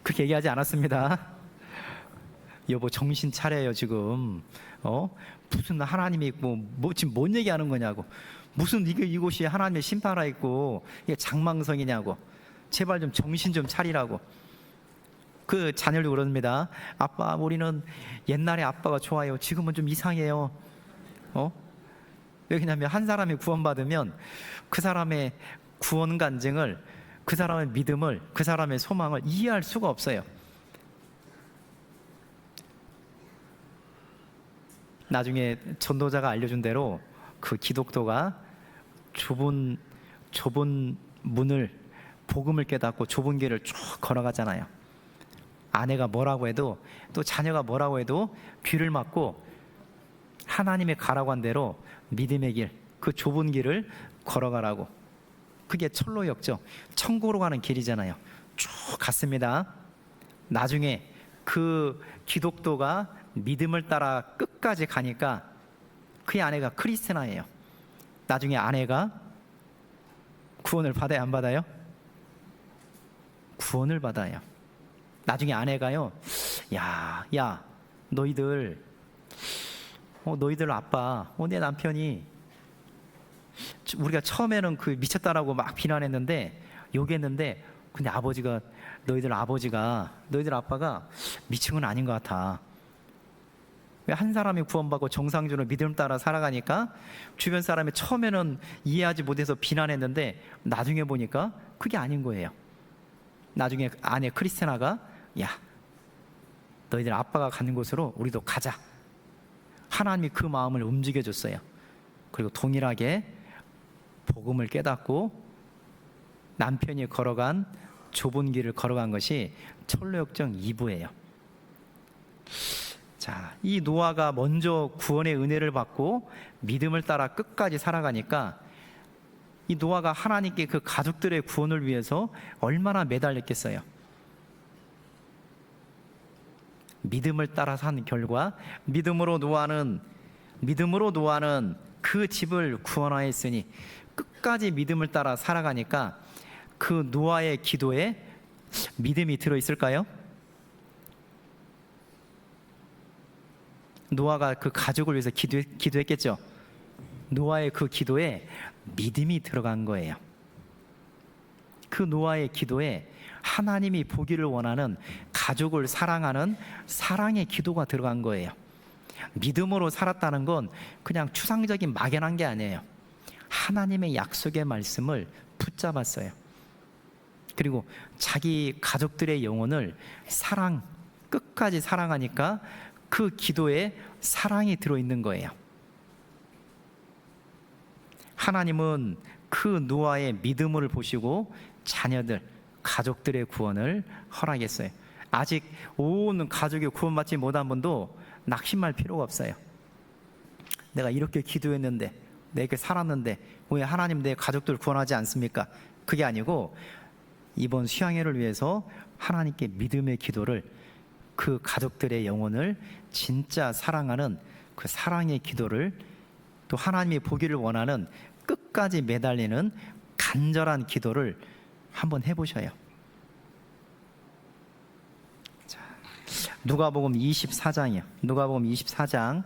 그렇게 얘기하지 않았습니다. 여보 정신 차려요 지금. 무슨 하나님이 뭐 지금 뭔 얘기하는 거냐고. 무슨 이곳이 하나님의 심판하라 있고 이게 장망성이냐고. 제발 좀 정신 좀 차리라고. 그 자녀를 그럽니다. 아빠, 우리는 옛날에 아빠가 좋아요. 지금은 좀 이상해요. 왜냐하면 한 사람이 구원받으면 그 사람의 구원 간증을, 그 사람의 믿음을, 그 사람의 소망을 이해할 수가 없어요. 나중에 전도자가 알려준 대로 그 기독도가 좁은 문을, 복음을 깨닫고 좁은 길을 쭉 걸어가잖아요. 아내가 뭐라고 해도, 또 자녀가 뭐라고 해도 귀를 막고 하나님의 가라고 한 대로 믿음의 길, 그 좁은 길을 걸어가라고. 그게 철로역정, 천국으로 가는 길이잖아요. 쭉 갔습니다. 나중에 그 기독도가 믿음을 따라 끝까지 가니까 그의 아내가 크리스티나예요. 나중에 아내가 구원을 받아요, 안 받아요? 구원을 받아요. 나중에 아내가요, 야 너희들 아빠, 내 남편이, 우리가 처음에는 그 미쳤다라고 막 비난했는데 욕했는데, 근데 너희들 아빠가 미친 건 아닌 것 같아. 한 사람이 구원받고 정상적으로 믿음 따라 살아가니까 주변 사람이 처음에는 이해하지 못해서 비난했는데 나중에 보니까 그게 아닌 거예요. 나중에 아내 크리스티나가, 너희들 아빠가 가는 곳으로 우리도 가자. 하나님이 그 마음을 움직여줬어요. 그리고 동일하게 복음을 깨닫고 남편이 걸어간 좁은 길을 걸어간 것이 철로역정 2부예요. 자, 이 노아가 먼저 구원의 은혜를 받고 믿음을 따라 끝까지 살아가니까 이 노아가 하나님께 그 가족들의 구원을 위해서 얼마나 매달렸겠어요. 믿음을 따라 산 결과 믿음으로 노아는 그 집을 구원하였으니, 끝까지 믿음을 따라 살아가니까 그 노아의 기도에 믿음이 들어있을까요? 노아가 그 가족을 위해서 기도했겠죠. 노아의 그 기도에 믿음이 들어간 거예요. 그 노아의 기도에 하나님이 보기를 원하는, 가족을 사랑하는 사랑의 기도가 들어간 거예요. 믿음으로 살았다는 건 그냥 추상적인 막연한 게 아니에요. 하나님의 약속의 말씀을 붙잡았어요. 그리고 자기 가족들의 영혼을 끝까지 사랑하니까 그 기도에 사랑이 들어있는 거예요. 하나님은 그 노아의 믿음을 보시고 자녀들, 가족들의 구원을 허락했어요. 아직 온 가족이 구원받지 못한 분도 낙심할 필요가 없어요. 내가 이렇게 기도했는데, 내가 이렇게 살았는데 왜 하나님 내 가족들 구원하지 않습니까? 그게 아니고 이번 수양회를 위해서 하나님께 믿음의 기도를, 그 가족들의 영혼을 진짜 사랑하는 그 사랑의 기도를, 또 하나님이 보기를 원하는 끝까지 매달리는 간절한 기도를 한번 해보셔요. 자, 누가복음 24장이요. 누가복음 24장.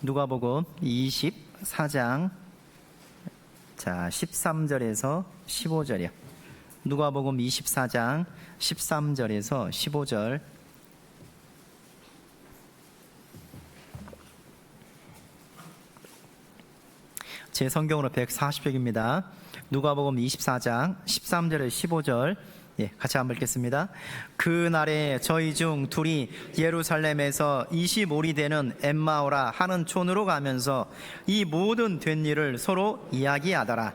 누가복음 24장. 자, 13절에서 15절이요. 누가복음 24장 13절에서 15절. 제 성경으로 140쪽입니다. 누가복음 24장 13절에서 15절. 같이 한번 읽겠습니다. 그날에 저희 중 둘이 예루살렘에서 25리 되는 엠마오라 하는 촌으로 가면서 이 모든 된 일을 서로 이야기하더라.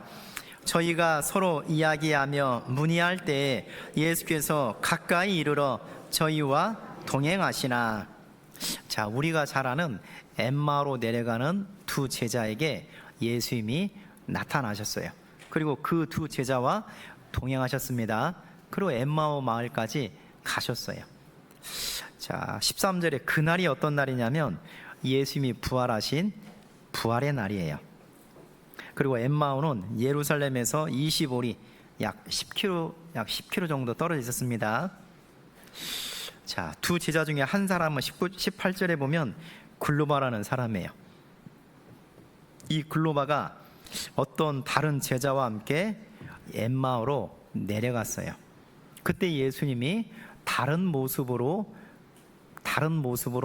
저희가 서로 이야기하며 문의할 때에 예수께서 가까이 이르러 저희와 동행하시나. 자, 우리가 잘 아는 엠마오로 내려가는 두 제자에게 예수님이 나타나셨어요. 그리고 그 두 제자와 동행하셨습니다. 그리고 엠마오 마을까지 가셨어요. 자, 13절에 그날이 어떤 날이냐면 예수님이 부활하신 부활의 날이에요. 그리고 엠마오는 예루살렘에서 25리 약 10km 정도 떨어져 있었습니다. 자, 두 제자 중에 한 사람은 18절에 보면 글로바라는 사람이에요. 이 글로바가 어떤 다른 제자와 함께 엠마오로 내려갔어요. 그때 예수님이 다른 모습으로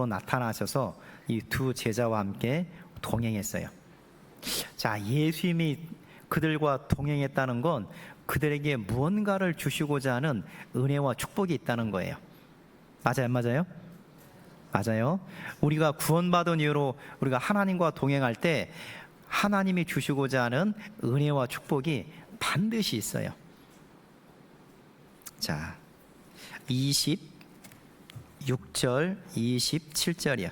나타나셔서 이 두 제자와 함께 동행했어요. 자, 예수님이 그들과 동행했다는 건 그들에게 무언가를 주시고자 하는 은혜와 축복이 있다는 거예요. 맞아요, 맞아요? 맞아요. 우리가 구원받은 이후로 우리가 하나님과 동행할 때 하나님이 주시고자 하는 은혜와 축복이 반드시 있어요. 자, 26절, 27절이요.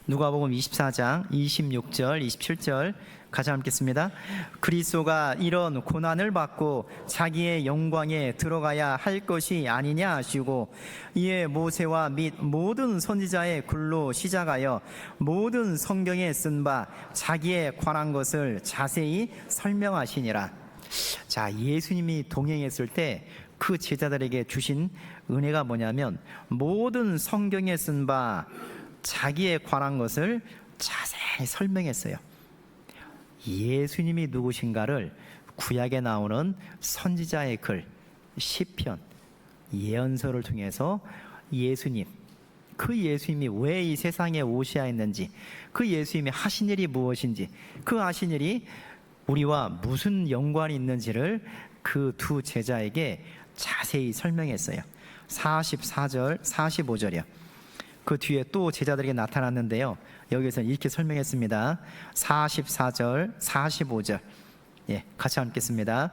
누가복음 24장 26절, 27절 같이 읽겠습니다. 그리스도가 이런 고난을 받고 자기의 영광에 들어가야 할 것이 아니냐 하시고, 이에 모세와 및 모든 선지자의 글로 시작하여 모든 성경에 쓴 바 자기에 관한 것을 자세히 설명하시니라. 자, 예수님이 동행했을 때 그 제자들에게 주신 은혜가 뭐냐면 모든 성경에 쓴 바 자기에 관한 것을 자세히 설명했어요. 예수님이 누구신가를 구약에 나오는 선지자의 글, 시편, 예언서를 통해서 예수님, 그 예수님이 왜 이 세상에 오셔야 했는지, 그 예수님이 하신 일이 무엇인지, 그 하신 일이 우리와 무슨 연관이 있는지를 그 두 제자에게 자세히 설명했어요. 44절, 45절이요. 그 뒤에 또 제자들에게 나타났는데요, 여기서 이렇게 설명했습니다. 44절, 45절 같이 읽겠습니다.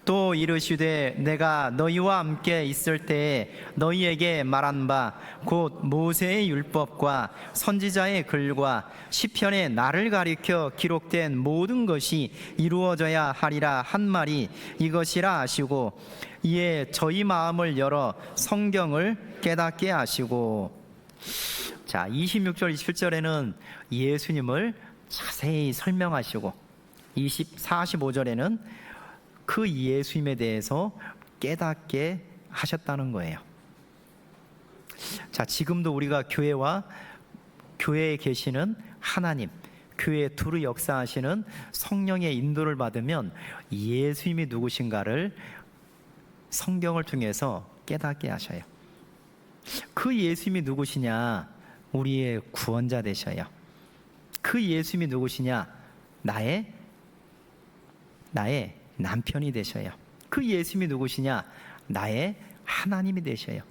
또 이르시되 내가 너희와 함께 있을 때에 너희에게 말한 바 곧 모세의 율법과 선지자의 글과 시편에 나를 가리켜 기록된 모든 것이 이루어져야 하리라 한 말이 이것이라 하시고, 이에 저희 마음을 열어 성경을 깨닫게 하시고. 자, 26절, 27절에는 예수님을 자세히 설명하시고 45절에는 그 예수님에 대해서 깨닫게 하셨다는 거예요. 자, 지금도 우리가 교회에 계시는 하나님, 교회에 두루 역사하시는 성령의 인도를 받으면 예수님이 누구신가를 성경을 통해서 깨닫게 하셔요. 그 예수님이 누구시냐? 우리의 구원자 되셔요. 그 예수님이 누구시냐? 나의 남편이 되셔요. 그 예수님이 누구시냐? 나의 하나님이 되셔요.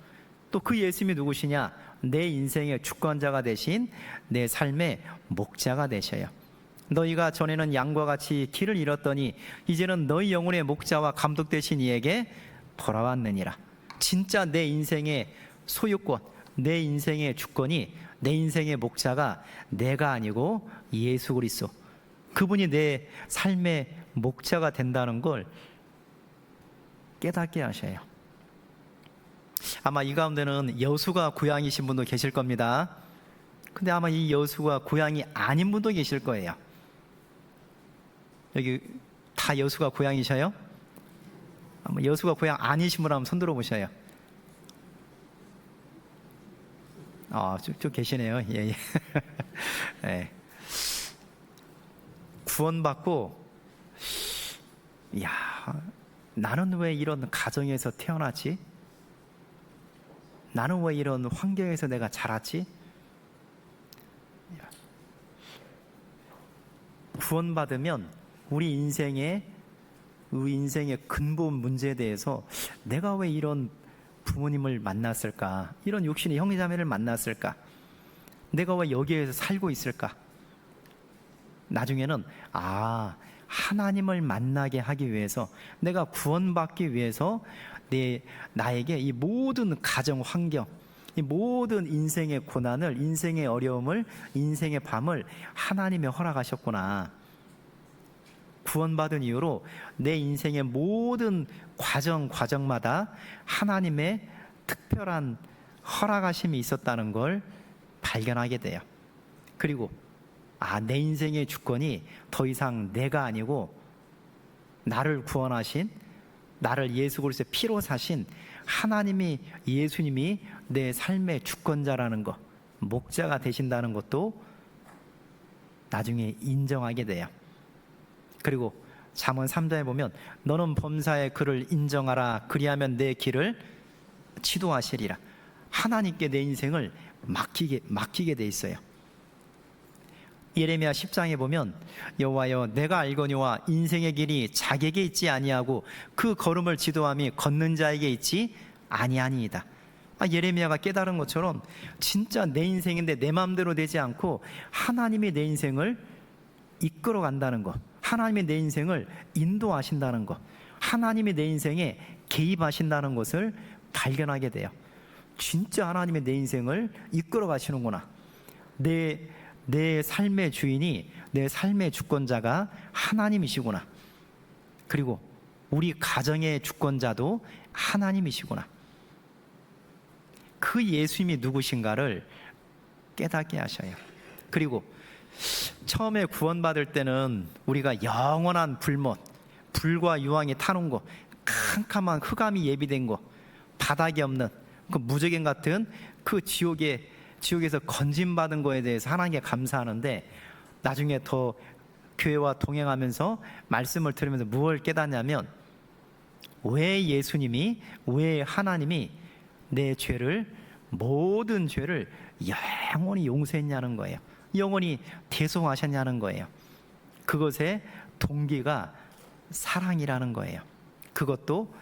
또 그 예수님이 누구시냐? 내 인생의 주권자가 되신 내 삶의 목자가 되셔요. 너희가 전에는 양과 같이 길을 잃었더니 이제는 너희 영혼의 목자와 감독 되신 이에게 돌아왔느니라. 진짜 내 인생의 소유권, 내 인생의 주권이, 내 인생의 목자가 내가 아니고 예수 그리스도, 그분이 내 삶의 목자가 된다는 걸 깨닫게 하셔요. 아마 이 가운데는 여수가 고향이신 분도 계실 겁니다. 근데 아마 이 여수가 고향이 아닌 분도 계실 거예요. 여기 다 여수가 고향이셔요? 아마 여수가 고향 아니신 분 한번 손 들어보셔요. 쭉 계시네요. 예. 예. 구원받고, 나는 왜 이런 가정에서 태어났지? 나는 왜 이런 환경에서 내가 자랐지? 구원받으면 우리 인생의 근본 문제에 대해서 내가 왜 이런 부모님을 만났을까? 이런 육신의 형제자매를 만났을까? 내가 왜 여기에서 살고 있을까? 나중에는 하나님을 만나게 하기 위해서, 내가 구원받기 위해서 나에게 이 모든 가정 환경, 이 모든 인생의 고난을, 인생의 어려움을, 인생의 밤을 하나님이 허락하셨구나. 구원받은 이후로 내 인생의 모든 과정마다 하나님의 특별한 허락하심이 있었다는 걸 발견하게 돼요. 그리고 내 인생의 주권이 더 이상 내가 아니고 나를 구원하신, 나를 예수 그리스도의 피로 사신 하나님이, 예수님이 내 삶의 주권자라는 것, 목자가 되신다는 것도 나중에 인정하게 돼요. 그리고 잠언 3장에 보면 너는 범사의 그를 인정하라. 그리하면 내 길을 지도하시리라. 하나님께 내 인생을 맡기게 돼 있어요. 예레미야 10장에 보면 여호와여 내가 알거니와 인생의 길이 자기에게 있지 아니하고 그 걸음을 지도함이 걷는 자에게 있지 아니하니이다. 예레미야가 깨달은 것처럼 진짜 내 인생인데 내 마음대로 되지 않고 하나님이 내 인생을 이끌어 간다는 것, 하나님이 내 인생을 인도하신다는 것, 하나님이 내 인생에 개입하신다는 것을 발견하게 돼요. 진짜 하나님이 내 인생을 이끌어 가시는구나. 내 삶의 주인이, 내 삶의 주권자가 하나님이시구나. 그리고 우리 가정의 주권자도 하나님이시구나. 그 예수님이 누구신가를 깨닫게 하셔요. 그리고 처음에 구원받을 때는 우리가 영원한 불못, 불과 유황이 타는 곳, 캄캄한 흑암이 예비된 곳, 바닥이 없는 그 무저갱 같은 그 지옥에서 건짐받은 거에 대해서 하나님께 감사하는데, 나중에 더 교회와 동행하면서 말씀을 들으면서 무엇을 깨닫냐면, 왜 예수님이, 왜 하나님이 내 죄를, 모든 죄를 영원히 용서했냐는 거예요. 영원히 대속하셨냐는 거예요. 그것의 동기가 사랑이라는 거예요. 그것도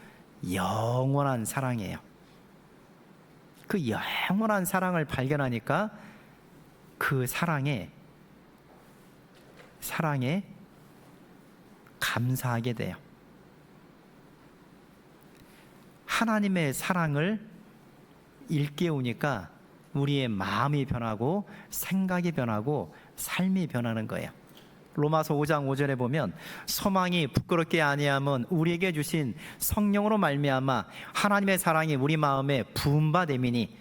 영원한 사랑이에요. 그 영원한 사랑을 발견하니까 그 사랑에 감사하게 돼요. 하나님의 사랑을 일깨우니까 우리의 마음이 변하고 생각이 변하고 삶이 변하는 거예요. 로마서 5장 5절에 보면 소망이 부끄럽게 아니함은 우리에게 주신 성령으로 말미암아 하나님의 사랑이 우리 마음에 부은 바 됨이니,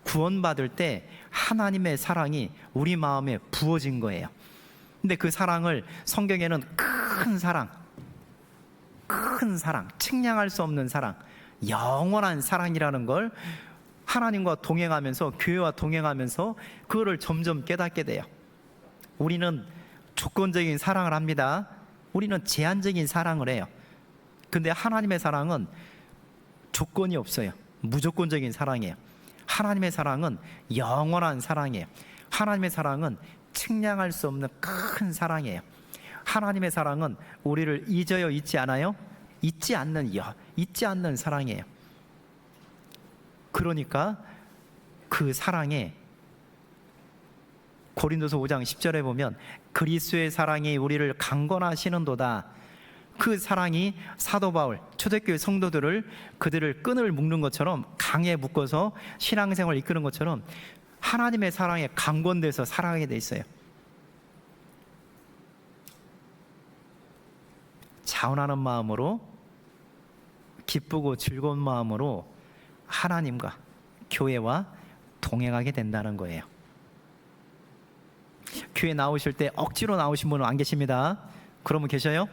구원받을 때 하나님의 사랑이 우리 마음에 부어진 거예요. 근데 그 사랑을 성경에는 큰 사랑, 측량할 수 없는 사랑, 영원한 사랑이라는 걸 하나님과 동행하면서, 교회와 동행하면서 그거를 점점 깨닫게 돼요. 우리는 조건적인 사랑을 합니다. 우리는 제한적인 사랑을 해요. 근데 하나님의 사랑은 조건이 없어요. 무조건적인 사랑이에요. 하나님의 사랑은 영원한 사랑이에요. 하나님의 사랑은 측량할 수 없는 큰 사랑이에요. 하나님의 사랑은 우리를 잊어요, 잊지 않아요? 잊지 않는 사랑이에요. 그러니까 그 사랑에, 고린도서 5장 10절에 보면 그리스도의 사랑이 우리를 강권하시는도다. 그 사랑이 사도 바울, 초대교회 성도들을, 그들을 끈을 묶는 것처럼, 강에 묶어서 신앙생활을 이끄는 것처럼 하나님의 사랑에 강권돼서 살아가게 돼 있어요. 자원하는 마음으로, 기쁘고 즐거운 마음으로 하나님과 교회와 동행하게 된다는 거예요. 교회 나오실 때 억지로 나오신 분은 안 계십니다. 그러면 계셔요?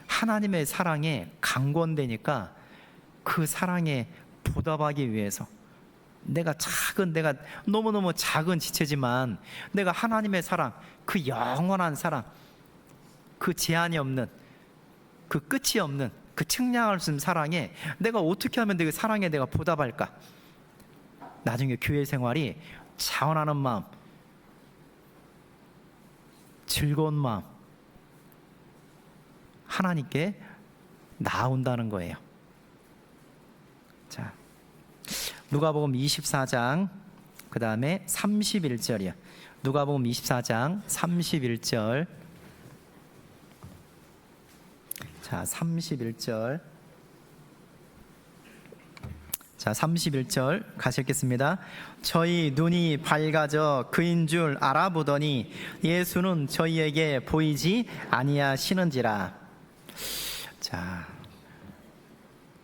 하나님의 사랑에 강권되니까 그 사랑에 보답하기 위해서, 내가 너무너무 작은 지체지만 내가 하나님의 사랑, 그 영원한 사랑, 그 제한이 없는, 그 끝이 없는, 그 측량할 수 없는 사랑에 내가 어떻게 하면 그 사랑에 내가 보답할까? 나중에 교회 생활이 자원하는 마음, 즐거운 마음, 하나님께 나온다는 거예요. 자, 누가복음 24장 그 다음에 31절이요. 누가복음 24장 31절. 자, 31절. 자, 31절 같이 읽겠습니다. 저희 눈이 밝아져 그인 줄 알아보더니 예수는 저희에게 보이지 아니하시는지라. 자,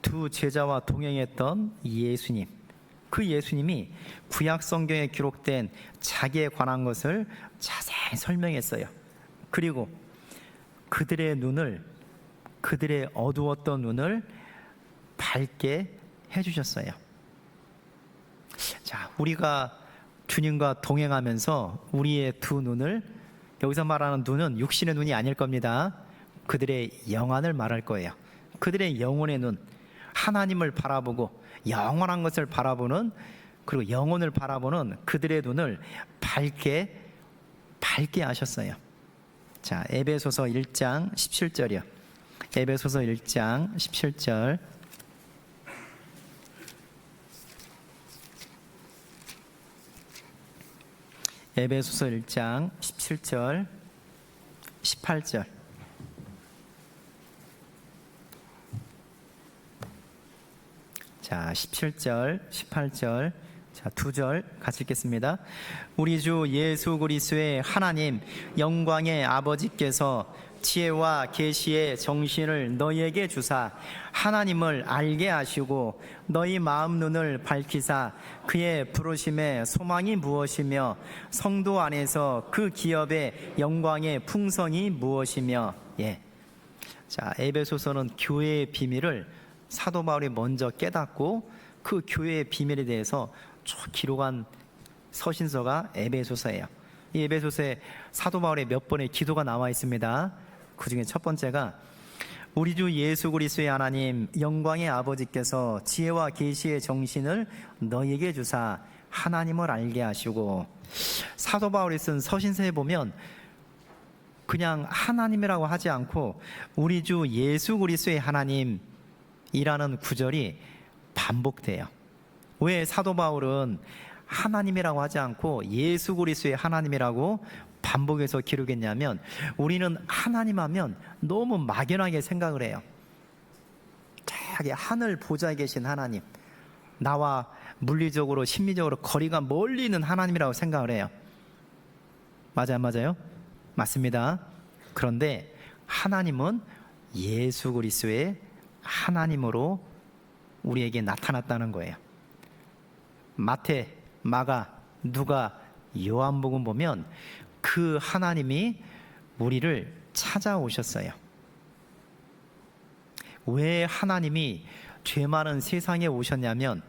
두 제자와 동행했던 예수님, 그 예수님이 구약 성경에 기록된 자기에 관한 것을 자세히 설명했어요. 그리고 그들의 눈을 그들의 어두웠던 눈을 밝게 해주셨어요. 자, 우리가 주님과 동행하면서 우리의 두 눈을, 여기서 말하는 눈은 육신의 눈이 아닐 겁니다. 그들의 영안을 말할 거예요. 그들의 영혼의 눈, 하나님을 바라보고 영원한 것을 바라보는, 그리고 영혼을 바라보는 그들의 눈을 밝게 하셨어요. 자, 에베소서 1장 17절이요. 에베소서 1장 17절. 에베소서 1장 17절 18절. 자, 17절 18절. 자, 두 절 같이 읽겠습니다. 우리 주 예수 그리스도의 하나님 영광의 아버지께서 지혜와 계시의 정신을 너희에게 주사 하나님을 알게 하시고 너희 마음 눈을 밝히사 그의 부르심의 소망이 무엇이며 성도 안에서 그 기업의 영광의 풍성이 무엇이며. 자, 에베소서는 교회의 비밀을 사도 바울이 먼저 깨닫고 그 교회의 비밀에 대해서 쭉 기록한 서신서가 에베소서예요. 이 에베소서에 사도 바울의 몇 번의 기도가 나와 있습니다. 그 중에 첫 번째가 우리 주 예수 그리스도의 하나님 영광의 아버지께서 지혜와 계시의 정신을 너희에게 주사 하나님을 알게 하시고. 사도 바울이 쓴 서신서에 보면 그냥 하나님이라고 하지 않고 우리 주 예수 그리스도의 하나님이라는 구절이 반복돼요. 왜 사도 바울은 하나님이라고 하지 않고 예수 그리스도의 하나님이라고 반복해서 기록했냐면, 우리는 하나님 하면 너무 막연하게 생각을 해요. 저기 하늘 보좌에 계신 하나님, 나와 물리적으로 심리적으로 거리가 멀리 있는 하나님이라고 생각을 해요. 맞아요, 맞아요? 맞습니다. 그런데 하나님은 예수 그리스도의 하나님으로 우리에게 나타났다는 거예요. 마태, 마가, 누가, 요한복음 보면 그 하나님이 우리를 찾아오셨어요. 왜 하나님이 죄 많은 세상에 오셨냐면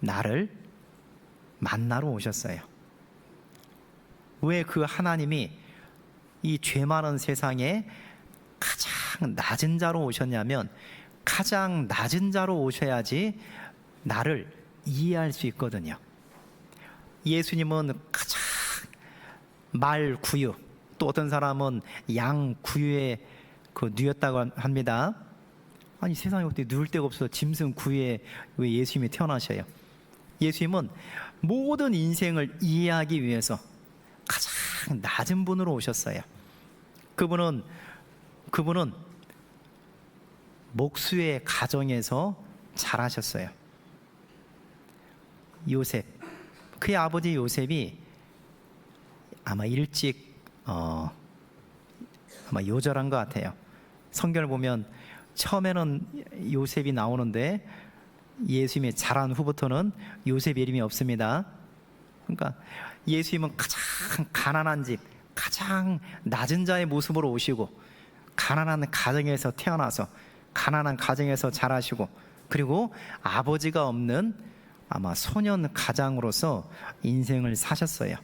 나를 만나러 오셨어요. 왜 그 하나님이 이 죄 많은 세상에 가장 낮은 자로 오셨냐면, 가장 낮은 자로 오셔야지 나를 이해할 수 있거든요. 예수님은 가장 말 구유, 또 어떤 사람은 양 구유에 누였다고 합니다. 아니, 세상에 어떻게 누울 데가 없어 짐승 구유에 왜 예수님이 태어나셔요? 예수님은 모든 인생을 이해하기 위해서 가장 낮은 분으로 오셨어요. 그분은 목수의 가정에서 자라셨어요. 요셉, 그의 아버지 요셉이 아마 일찍 아마 요절한 것 같아요. 성경을 보면 처음에는 요셉이 나오는데 예수님이 자란 후부터는 요셉 이름이 없습니다. 그러니까 예수님은 가장 가난한 집, 가장 낮은 자의 모습으로 오시고, 가난한 가정에서 태어나서 가난한 가정에서 자라시고, 그리고 아버지가 없는 아마 소년 가장으로서 인생을 사셨어요.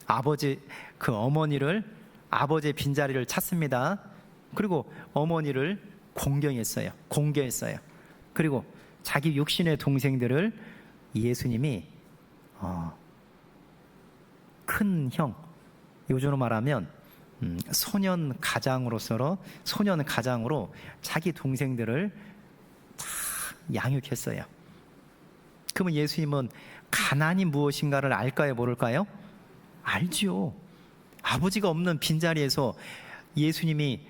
아버지의 빈자리를 찾습니다. 그리고 어머니를 공경했어요. 그리고 자기 육신의 동생들을 예수님이 큰 형, 요즘으로 말하면 소년 가장으로 자기 동생들을 다 양육했어요. 그러면 예수님은 가난이 무엇인가를 알까요, 모를까요? 알지요. 아버지가 없는 빈자리에서 예수님이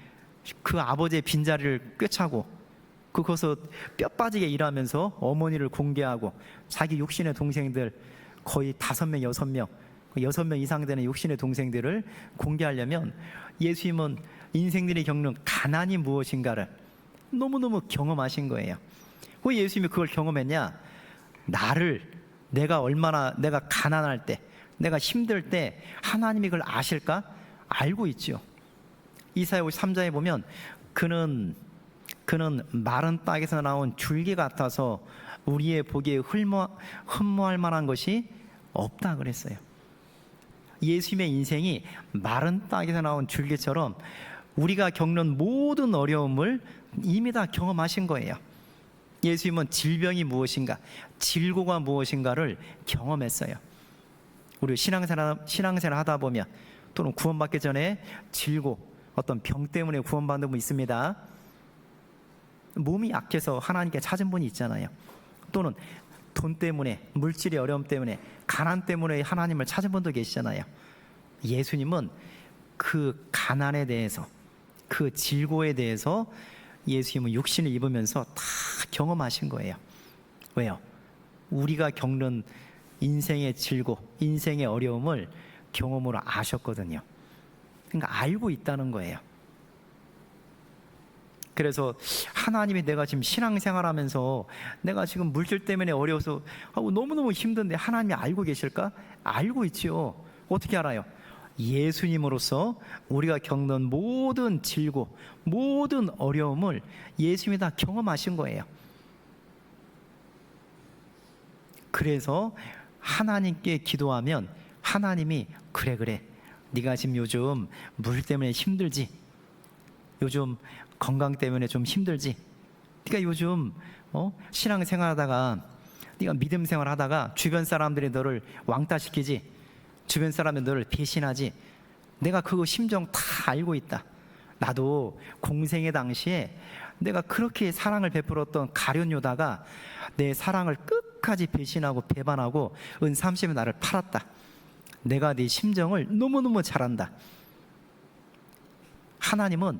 그 아버지의 빈자리를 꿰차고 그것을 뼈 빠지게 일하면서 어머니를 공개하고 자기 육신의 동생들 거의 5명, 6명 이상 되는 육신의 동생들을 공개하려면 예수님은 인생들이 겪는 가난이 무엇인가를 너무너무 경험하신 거예요. 왜 예수님이 그걸 경험했냐? 내가 가난할 때, 내가 힘들 때 하나님이 그걸 아실까? 알고 있죠. 이사야 53장에 보면 그는 마른 땅에서 나온 줄기 같아서 우리의 보기에 흠모할 만한 것이 없다 그랬어요. 예수님의 인생이 마른 땅에서 나온 줄기처럼 우리가 겪는 모든 어려움을 이미 다 경험하신 거예요. 예수님은 질병이 무엇인가, 질고가 무엇인가를 경험했어요. 우리 신앙생활 하다 보면 또는 구원받기 전에 질고, 어떤 병 때문에 구원받는 분 있습니다. 몸이 약해서 하나님께 찾은 분이 있잖아요. 또는 돈 때문에, 물질의 어려움 때문에, 가난 때문에 하나님을 찾은 분도 계시잖아요. 예수님은 그 가난에 대해서, 그 질고에 대해서 예수님은 육신을 입으면서 다 경험하신 거예요. 왜요? 우리가 겪는 인생의 질고, 인생의 어려움을 경험으로 아셨거든요. 그러니까 알고 있다는 거예요. 그래서 하나님이 내가 지금 신앙생활하면서 내가 지금 물질 때문에 어려워서 너무너무 힘든데 하나님이 알고 계실까? 알고 있지요. 어떻게 알아요? 예수님으로서 우리가 겪는 모든 질고, 모든 어려움을 예수님이 다 경험하신 거예요. 그래서 하나님께 기도하면 하나님이 그래 네가 지금 요즘 물 때문에 힘들지, 요즘 건강 때문에 좀 힘들지, 네가 요즘 신앙생활하다가, 네가 믿음 생활하다가 주변 사람들이 너를 왕따시키지, 주변 사람들이 너를 배신하지, 내가 그 심정 다 알고 있다. 나도 공생의 당시에 내가 그렇게 사랑을 베풀었던 가룟 유다가 내 사랑을 끝까지 배신하고 배반하고 은 30에 나를 팔았다. 내가 네 심정을 너무너무 잘 안다. 하나님은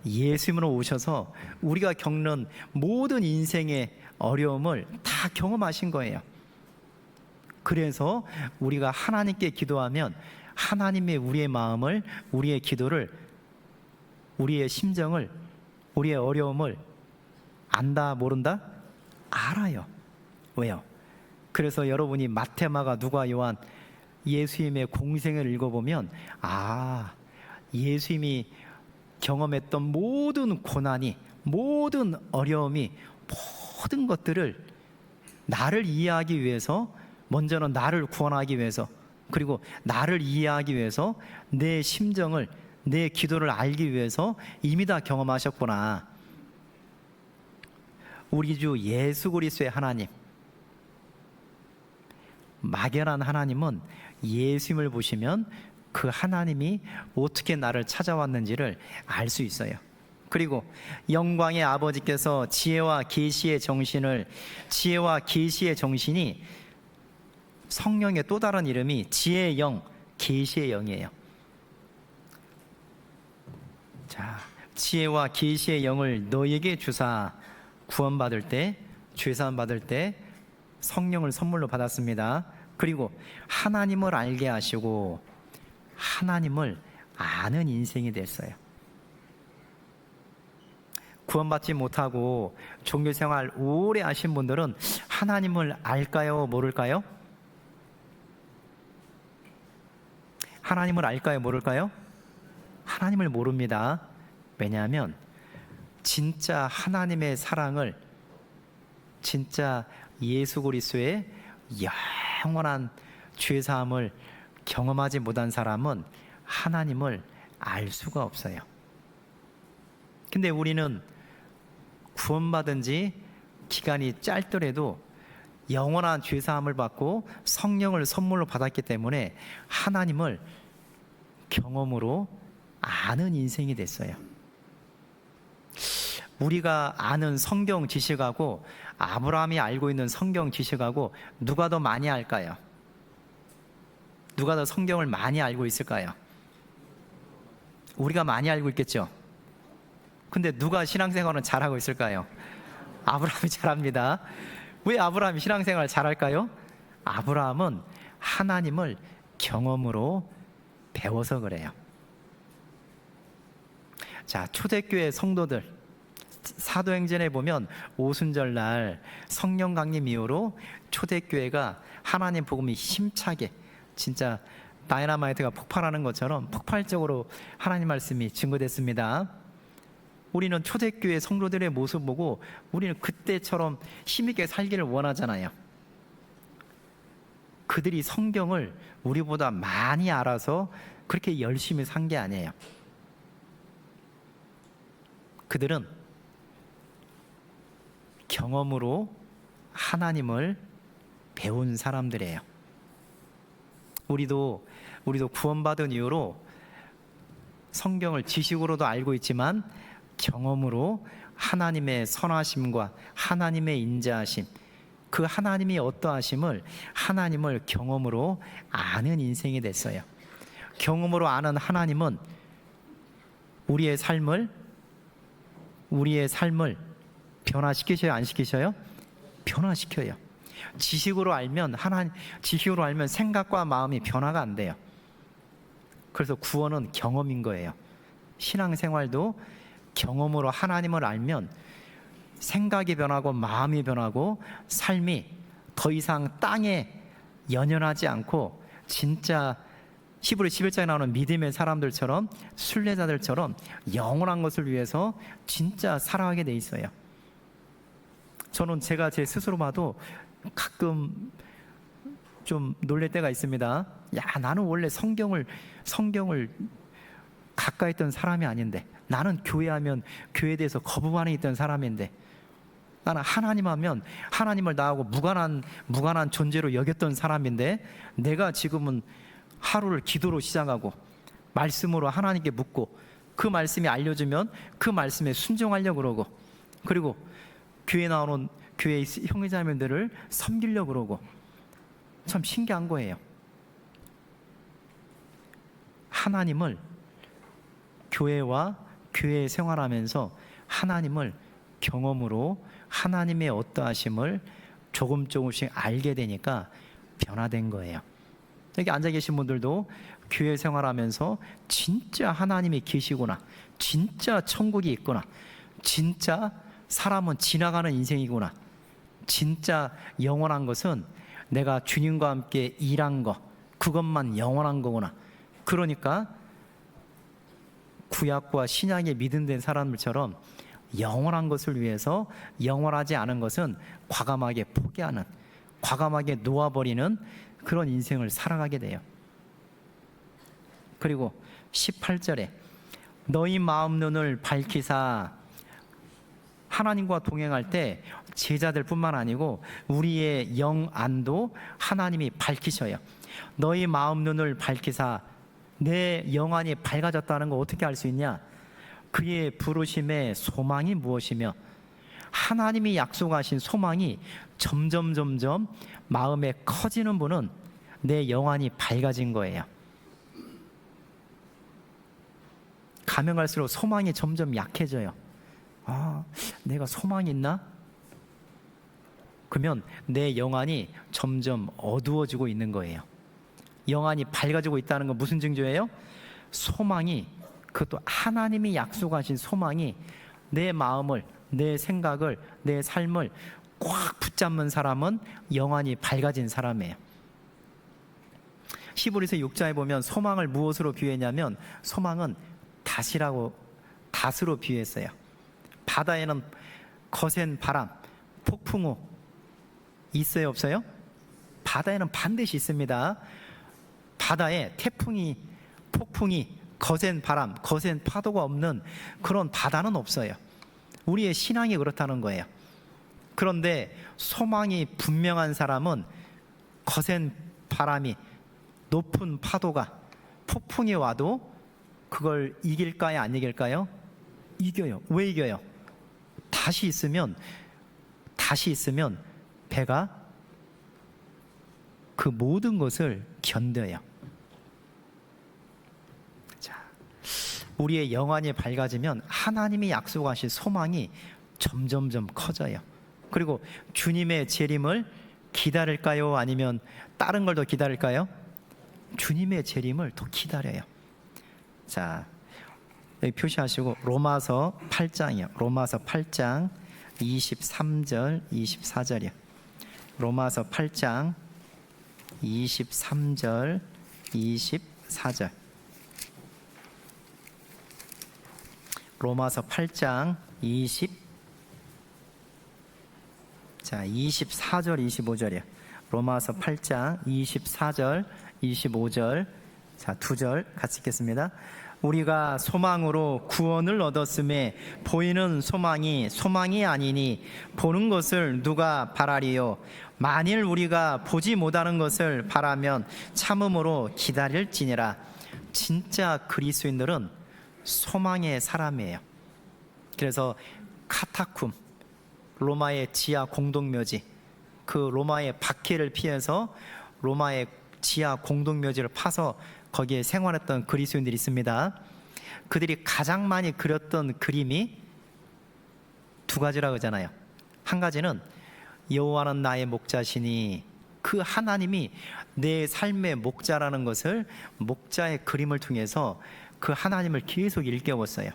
예수님으로 오셔서 우리가 겪는 모든 인생의 어려움을 다 경험하신 거예요. 그래서 우리가 하나님께 기도하면 하나님의 우리의 마음을, 우리의 기도를, 우리의 심정을, 우리의 어려움을 안다, 모른다? 알아요. 왜요? 그래서 여러분이 마태, 마가, 누가, 요한 예수님의 공생을 읽어보면 예수님이 경험했던 모든 고난이, 모든 어려움이, 모든 것들을 나를 이해하기 위해서, 먼저는 나를 구원하기 위해서, 그리고 나를 이해하기 위해서 내 심정을, 내 기도를 알기 위해서 이미 다 경험하셨구나. 우리 주 예수 그리스도의 하나님, 막연한 하나님은 예수님을 보시면 그 하나님이 어떻게 나를 찾아왔는지를 알 수 있어요. 그리고 영광의 아버지께서 지혜와 계시의 정신이, 성령의 또 다른 이름이 지혜의 영, 계시의 영이에요. 자, 지혜와 계시의 영을 너에게 주사 구원받을 때, 죄사함 받을 때 성령을 선물로 받았습니다. 그리고 하나님을 알게 하시고 하나님을 아는 인생이 됐어요. 구원받지 못하고 종교생활 오래 하신 분들은 하나님을 알까요, 모를까요? 하나님을 알까요, 모를까요? 하나님을 모릅니다. 왜냐하면 진짜 하나님의 사랑을, 진짜 예수 그리스도의 영원한 죄사함을 경험하지 못한 사람은 하나님을 알 수가 없어요. 근데 우리는 구원받은 지 기간이 짧더라도 영원한 죄사함을 받고 성령을 선물로 받았기 때문에 하나님을 경험으로 아는 인생이 됐어요. 우리가 아는 성경 지식하고 아브라함이 알고 있는 성경 지식하고 누가 더 많이 알까요? 누가 더 성경을 많이 알고 있을까요? 우리가 많이 알고 있겠죠. 근데 누가 신앙생활은 잘하고 있을까요? 아브라함이 잘합니다. 왜 아브라함이 신앙생활을 잘할까요? 아브라함은 하나님을 경험으로 배워서 그래요. 자, 초대교회 성도들, 사도행전에 보면 오순절날 성령 강림 이후로 초대교회가 하나님 복음이 힘차게 진짜 다이너마이트가 폭발하는 것처럼 폭발적으로 하나님 말씀이 증거됐습니다. 우리는 초대교회 성도들의 모습 보고 우리는 그때처럼 힘있게 살기를 원하잖아요. 그들이 성경을 우리보다 많이 알아서 그렇게 열심히 산 게 아니에요. 그들은 경험으로 하나님을 배운 사람들이에요. 우리도 구원받은 이후로 성경을 지식으로도 알고 있지만 경험으로 하나님의 선하심과 하나님의 인자하심, 그 하나님이 어떠하심을 하나님을 경험으로 아는 인생이 됐어요. 경험으로 아는 하나님은 우리의 삶을 변화시키셔요, 안 시키셔요? 변화시켜요. 지식으로 알면 생각과 마음이 변화가 안 돼요. 그래서 구원은 경험인 거예요. 신앙생활도 경험으로 하나님을 알면 생각이 변하고 마음이 변하고 삶이 더 이상 땅에 연연하지 않고 진짜 히브리 11장에 나오는 믿음의 사람들처럼 순례자들처럼 영원한 것을 위해서 진짜 살아가게 돼 있어요. 저는 제가 제 스스로 봐도 가끔 좀 놀랄 때가 있습니다. 야, 나는 원래 성경을 가까이 있던 사람이 아닌데, 나는 교회하면 교회에 대해서 거부반응이 있던 사람인데, 나는 하나님 하면 하나님을 나하고 무관한 존재로 여겼던 사람인데, 내가 지금은 하루를 기도로 시작하고 말씀으로 하나님께 묻고 그 말씀이 알려주면 그 말씀에 순종하려고 그러고, 그리고 교회 나오는 교회의 형제자매들을 섬기려고 그러고, 참 신기한 거예요. 하나님을 교회 생활하면서 하나님을 경험으로 하나님의 어떠하심을 조금씩 알게 되니까 변화된 거예요. 여기 앉아 계신 분들도 교회 생활하면서 진짜 하나님이 계시구나, 진짜 천국이 있구나, 진짜 사람은 지나가는 인생이구나, 진짜 영원한 것은 내가 주님과 함께 일한 거, 그것만 영원한 거구나. 그러니까 구약과 신약에 믿음된 사람들처럼 영원한 것을 위해서 영원하지 않은 것은 과감하게 포기하는, 과감하게 놓아버리는 그런 인생을 살아가게 돼요. 그리고 18절에 너희 마음 눈을 밝히사, 하나님과 동행할 때 제자들 뿐만 아니고 우리의 영 안도 하나님이 밝히셔요. 너희 마음 눈을 밝히사, 내 영안이 밝아졌다는 거 어떻게 알 수 있냐? 그의 부르심의 소망이 무엇이며, 하나님이 약속하신 소망이 점점 마음에 커지는 분은 내 영안이 밝아진 거예요. 가면 갈수록 소망이 점점 약해져요. 아, 내가 소망이 있나? 그러면 내 영안이 점점 어두워지고 있는 거예요. 영안이 밝아지고 있다는 건 무슨 징조예요? 소망이, 그것도 하나님이 약속하신 소망이 내 마음을, 내 생각을, 내 삶을 꽉 붙잡는 사람은 영안이 밝아진 사람이에요. 히브리서 6장에 보면 소망을 무엇으로 비유했냐면, 소망은 닷으로 비유했어요. 바다에는 거센 바람, 폭풍우 있어요, 없어요? 바다에는 반드시 있습니다. 바다에 태풍이, 폭풍이, 거센 바람, 거센 파도가 없는 그런 바다는 없어요. 우리의 신앙이 그렇다는 거예요. 그런데 소망이 분명한 사람은 거센 바람이, 높은 파도가, 폭풍이 와도 그걸 이길까요, 안 이길까요? 이겨요. 왜 이겨요? 다시 있으면 배가 그 모든 것을 견뎌요. 자, 우리의 영안이 밝아지면 하나님이 약속하신 소망이 점점 커져요. 그리고 주님의 재림을 기다릴까요? 아니면 다른 걸 더 기다릴까요? 주님의 재림을 더 기다려요. 자, 여기 표시하시고 로마서 8장이요. 로마서 8장 23절, 24절이요. 로마서 8장 23절, 24절. 로마서 8장 24절 25절이요. 로마서 8장 24절 25절. 자, 2절 같이 읽겠습니다. 우리가 소망으로 구원을 얻었음에 보이는 소망이 아니니 보는 것을 누가 바라리요. 만일 우리가 보지 못하는 것을 바라면 참음으로 기다릴지니라. 진짜 그리스도인들은 소망의 사람이에요. 그래서 카타쿰, 로마의 지하 공동묘지, 그 로마의 박해를 피해서 로마의 지하 공동묘지를 파서 거기에 생활했던 그리스도인들이 있습니다. 그들이 가장 많이 그렸던 그림이 두 가지라고 하잖아요. 한 가지는 여호와는 나의 목자시니, 그 하나님이 내 삶의 목자라는 것을 목자의 그림을 통해서 그 하나님을 계속 일깨웠어요.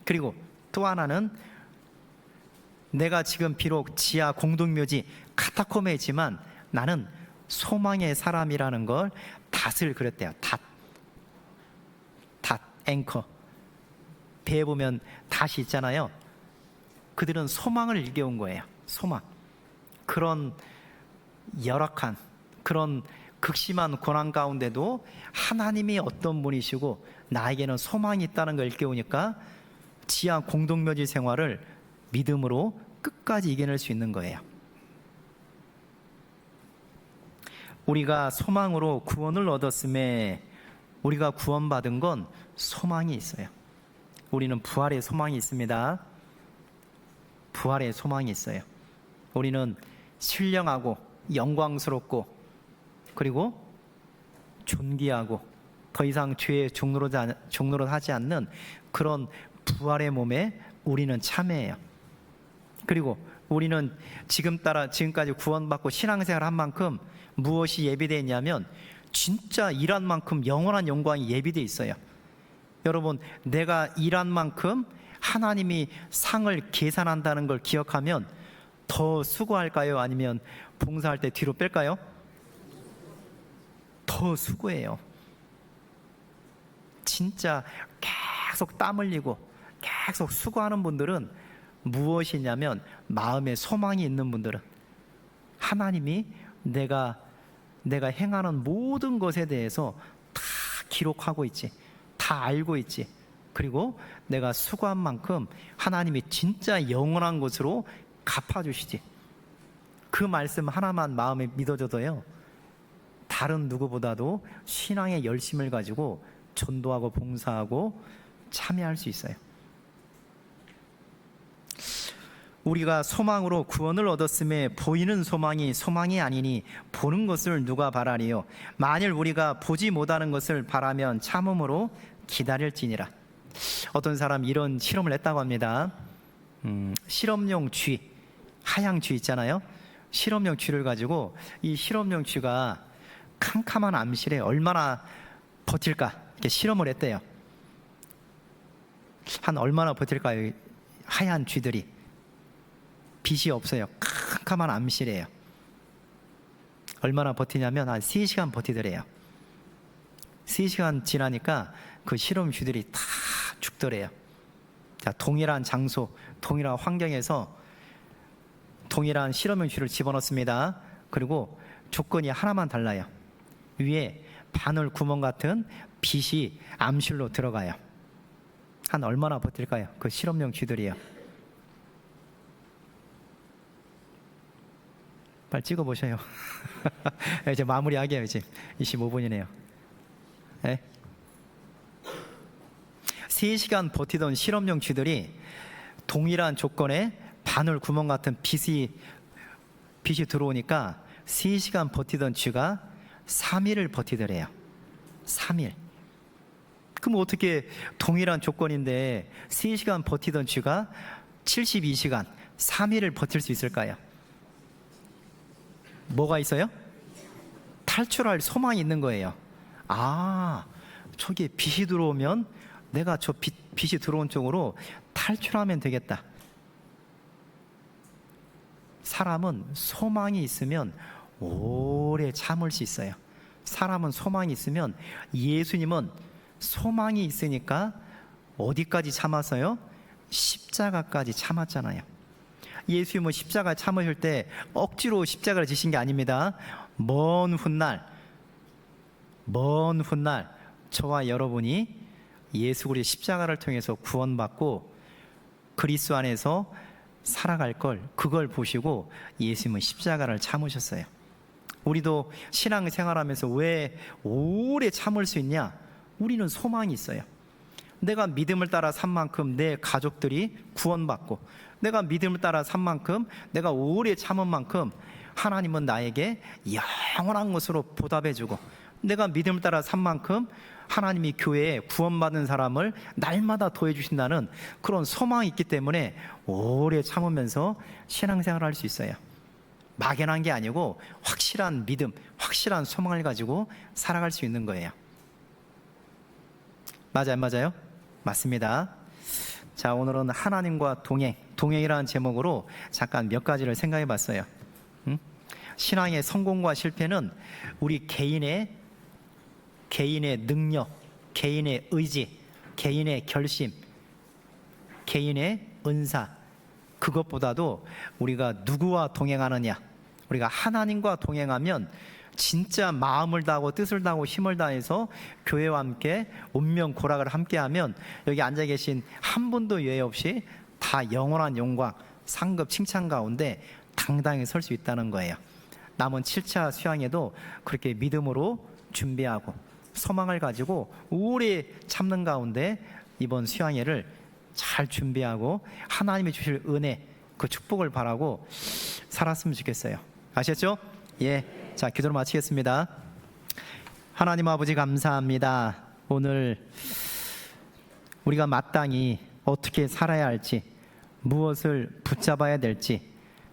그리고 또 하나는 내가 지금 비록 지하 공동묘지 카타콤에 있지만 나는 소망의 사람이라는 걸 닷을 그렸대요. 닷 앵커. 배에 보면 닷이 있잖아요. 그들은 소망을 일깨운 거예요. 소망. 그런 열악한, 그런 극심한 고난 가운데도 하나님이 어떤 분이시고 나에게는 소망이 있다는 걸 일깨우니까 지하 공동묘지 생활을 믿음으로 끝까지 이겨낼 수 있는 거예요. 우리가 소망으로 구원을 얻었음에, 우리가 구원받은 건 소망이 있어요. 우리는 부활의 소망이 있습니다. 부활의 소망이 있어요. 우리는 신령하고 영광스럽고 그리고 존귀하고 더 이상 죄의 종노릇하지 않는 그런 부활의 몸에 우리는 참여해요. 그리고 우리는 지금까지 구원받고 신앙생활을 한 만큼 무엇이 예비되어 있냐면 진짜 일한 만큼 영원한 영광이 예비되어 있어요. 여러분, 내가 일한 만큼 하나님이 상을 계산한다는 걸 기억하면 더 수고할까요? 아니면 봉사할 때 뒤로 뺄까요? 더 수고해요. 진짜 계속 땀 흘리고 계속 수고하는 분들은 무엇이냐면, 마음에 소망이 있는 분들은 하나님이 내가 행하는 모든 것에 대해서 다 기록하고 있지, 다 알고 있지, 그리고 내가 수고한 만큼 하나님이 진짜 영원한 것으로 갚아주시지. 그 말씀 하나만 마음에 믿어져도요, 다른 누구보다도 신앙의 열심을 가지고 전도하고 봉사하고 참여할 수 있어요. 우리가 소망으로 구원을 얻었음에 보이는 소망이 아니니 보는 것을 누가 바라리요. 만일 우리가 보지 못하는 것을 바라면 참음으로 기다릴지니라. 어떤 사람이 이런 실험을 했다고 합니다. 실험용 쥐, 하양 쥐 있잖아요. 실험용 쥐를 가지고 이 실험용 쥐가 캄캄한 암실에 얼마나 버틸까 이렇게 실험을 했대요. 한 얼마나 버틸까요? 하얀 쥐들이. 빛이 없어요. 캄캄한 암실이에요. 얼마나 버티냐면 한 3시간 버티더래요. 3시간 지나니까 그 실험 쥐들이 다 죽더래요. 자, 동일한 장소, 동일한 환경에서 동일한 실험용 쥐를 집어넣습니다. 그리고 조건이 하나만 달라요. 위에 바늘 구멍 같은 빛이 암실로 들어가요. 한 얼마나 버틸까요? 그 실험용 쥐들이요. 빨리 찍어보셔요. 이제 마무리하게요. 이제 25분이네요. 네? 3시간 버티던 실험용 쥐들이 동일한 조건에 바늘 구멍 같은 빛이 들어오니까 3시간 버티던 쥐가 3일을 버티더래요. 3일. 그럼 어떻게 동일한 조건인데 3시간 버티던 쥐가 72시간, 3일을 버틸 수 있을까요? 뭐가 있어요? 탈출할 소망이 있는 거예요. 아, 저기 빛이 들어오면 내가 저 빛이 들어온 쪽으로 탈출하면 되겠다. 사람은 소망이 있으면 오래 참을 수 있어요. 사람은 소망이 있으면 예수님은 소망이 있으니까 어디까지 참았어요? 십자가까지 참았잖아요. 예수님은 십자가 참으실 때 억지로 십자가를 지신 게 아닙니다. 먼 훗날 저와 여러분이 예수 그리스도의 십자가를 통해서 구원받고 그리스도 안에서 살아갈 그걸 보시고 예수님은 십자가를 참으셨어요. 우리도 신앙생활하면서 왜 오래 참을 수 있냐? 우리는 소망이 있어요. 내가 믿음을 따라 산 만큼 내 가족들이 구원받고, 내가 믿음을 따라 산 만큼, 내가 오래 참은 만큼 하나님은 나에게 영원한 것으로 보답해주고, 내가 믿음을 따라 산 만큼 하나님이 교회에 구원받은 사람을 날마다 더해주신다는 그런 소망이 있기 때문에 오래 참으면서 신앙생활을 할 수 있어요. 막연한 게 아니고 확실한 믿음, 확실한 소망을 가지고 살아갈 수 있는 거예요. 맞아요, 맞아요? 맞습니다. 자, 오늘은 하나님과 동행이라는 제목으로 잠깐 몇 가지를 생각해 봤어요. 신앙의 성공과 실패는 우리 개인의 능력, 개인의 의지, 개인의 결심, 개인의 은사, 그것보다도 우리가 누구와 동행하느냐, 우리가 하나님과 동행하면 진짜 마음을 다하고 뜻을 다하고 힘을 다해서 교회와 함께 운명고락을 함께하면 여기 앉아 계신 한 분도 예외 없이 다 영원한 영광, 상급 칭찬 가운데 당당히 설 수 있다는 거예요. 남은 7차 수양에도 그렇게 믿음으로 준비하고 소망을 가지고 오래 참는 가운데 이번 수양회를 잘 준비하고 하나님이 주실 은혜, 그 축복을 바라고 살았으면 좋겠어요. 아셨죠? 예. 자, 기도를 마치겠습니다. 하나님 아버지 감사합니다. 오늘 우리가 마땅히 어떻게 살아야 할지, 무엇을 붙잡아야 될지,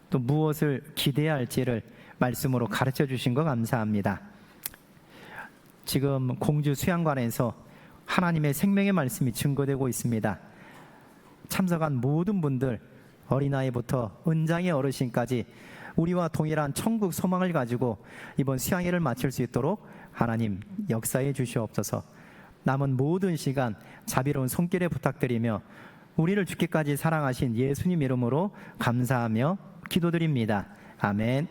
또 무엇을 기대해야 할지를 말씀으로 가르쳐 주신 거 감사합니다. 지금 공주 수양관에서 하나님의 생명의 말씀이 증거되고 있습니다. 참석한 모든 분들, 어린아이부터 은장의 어르신까지 우리와 동일한 천국 소망을 가지고 이번 수양회를 마칠 수 있도록 하나님 역사해 주시옵소서. 남은 모든 시간 자비로운 손길에 부탁드리며 우리를 죽기까지 사랑하신 예수님 이름으로 감사하며 기도드립니다. 아멘.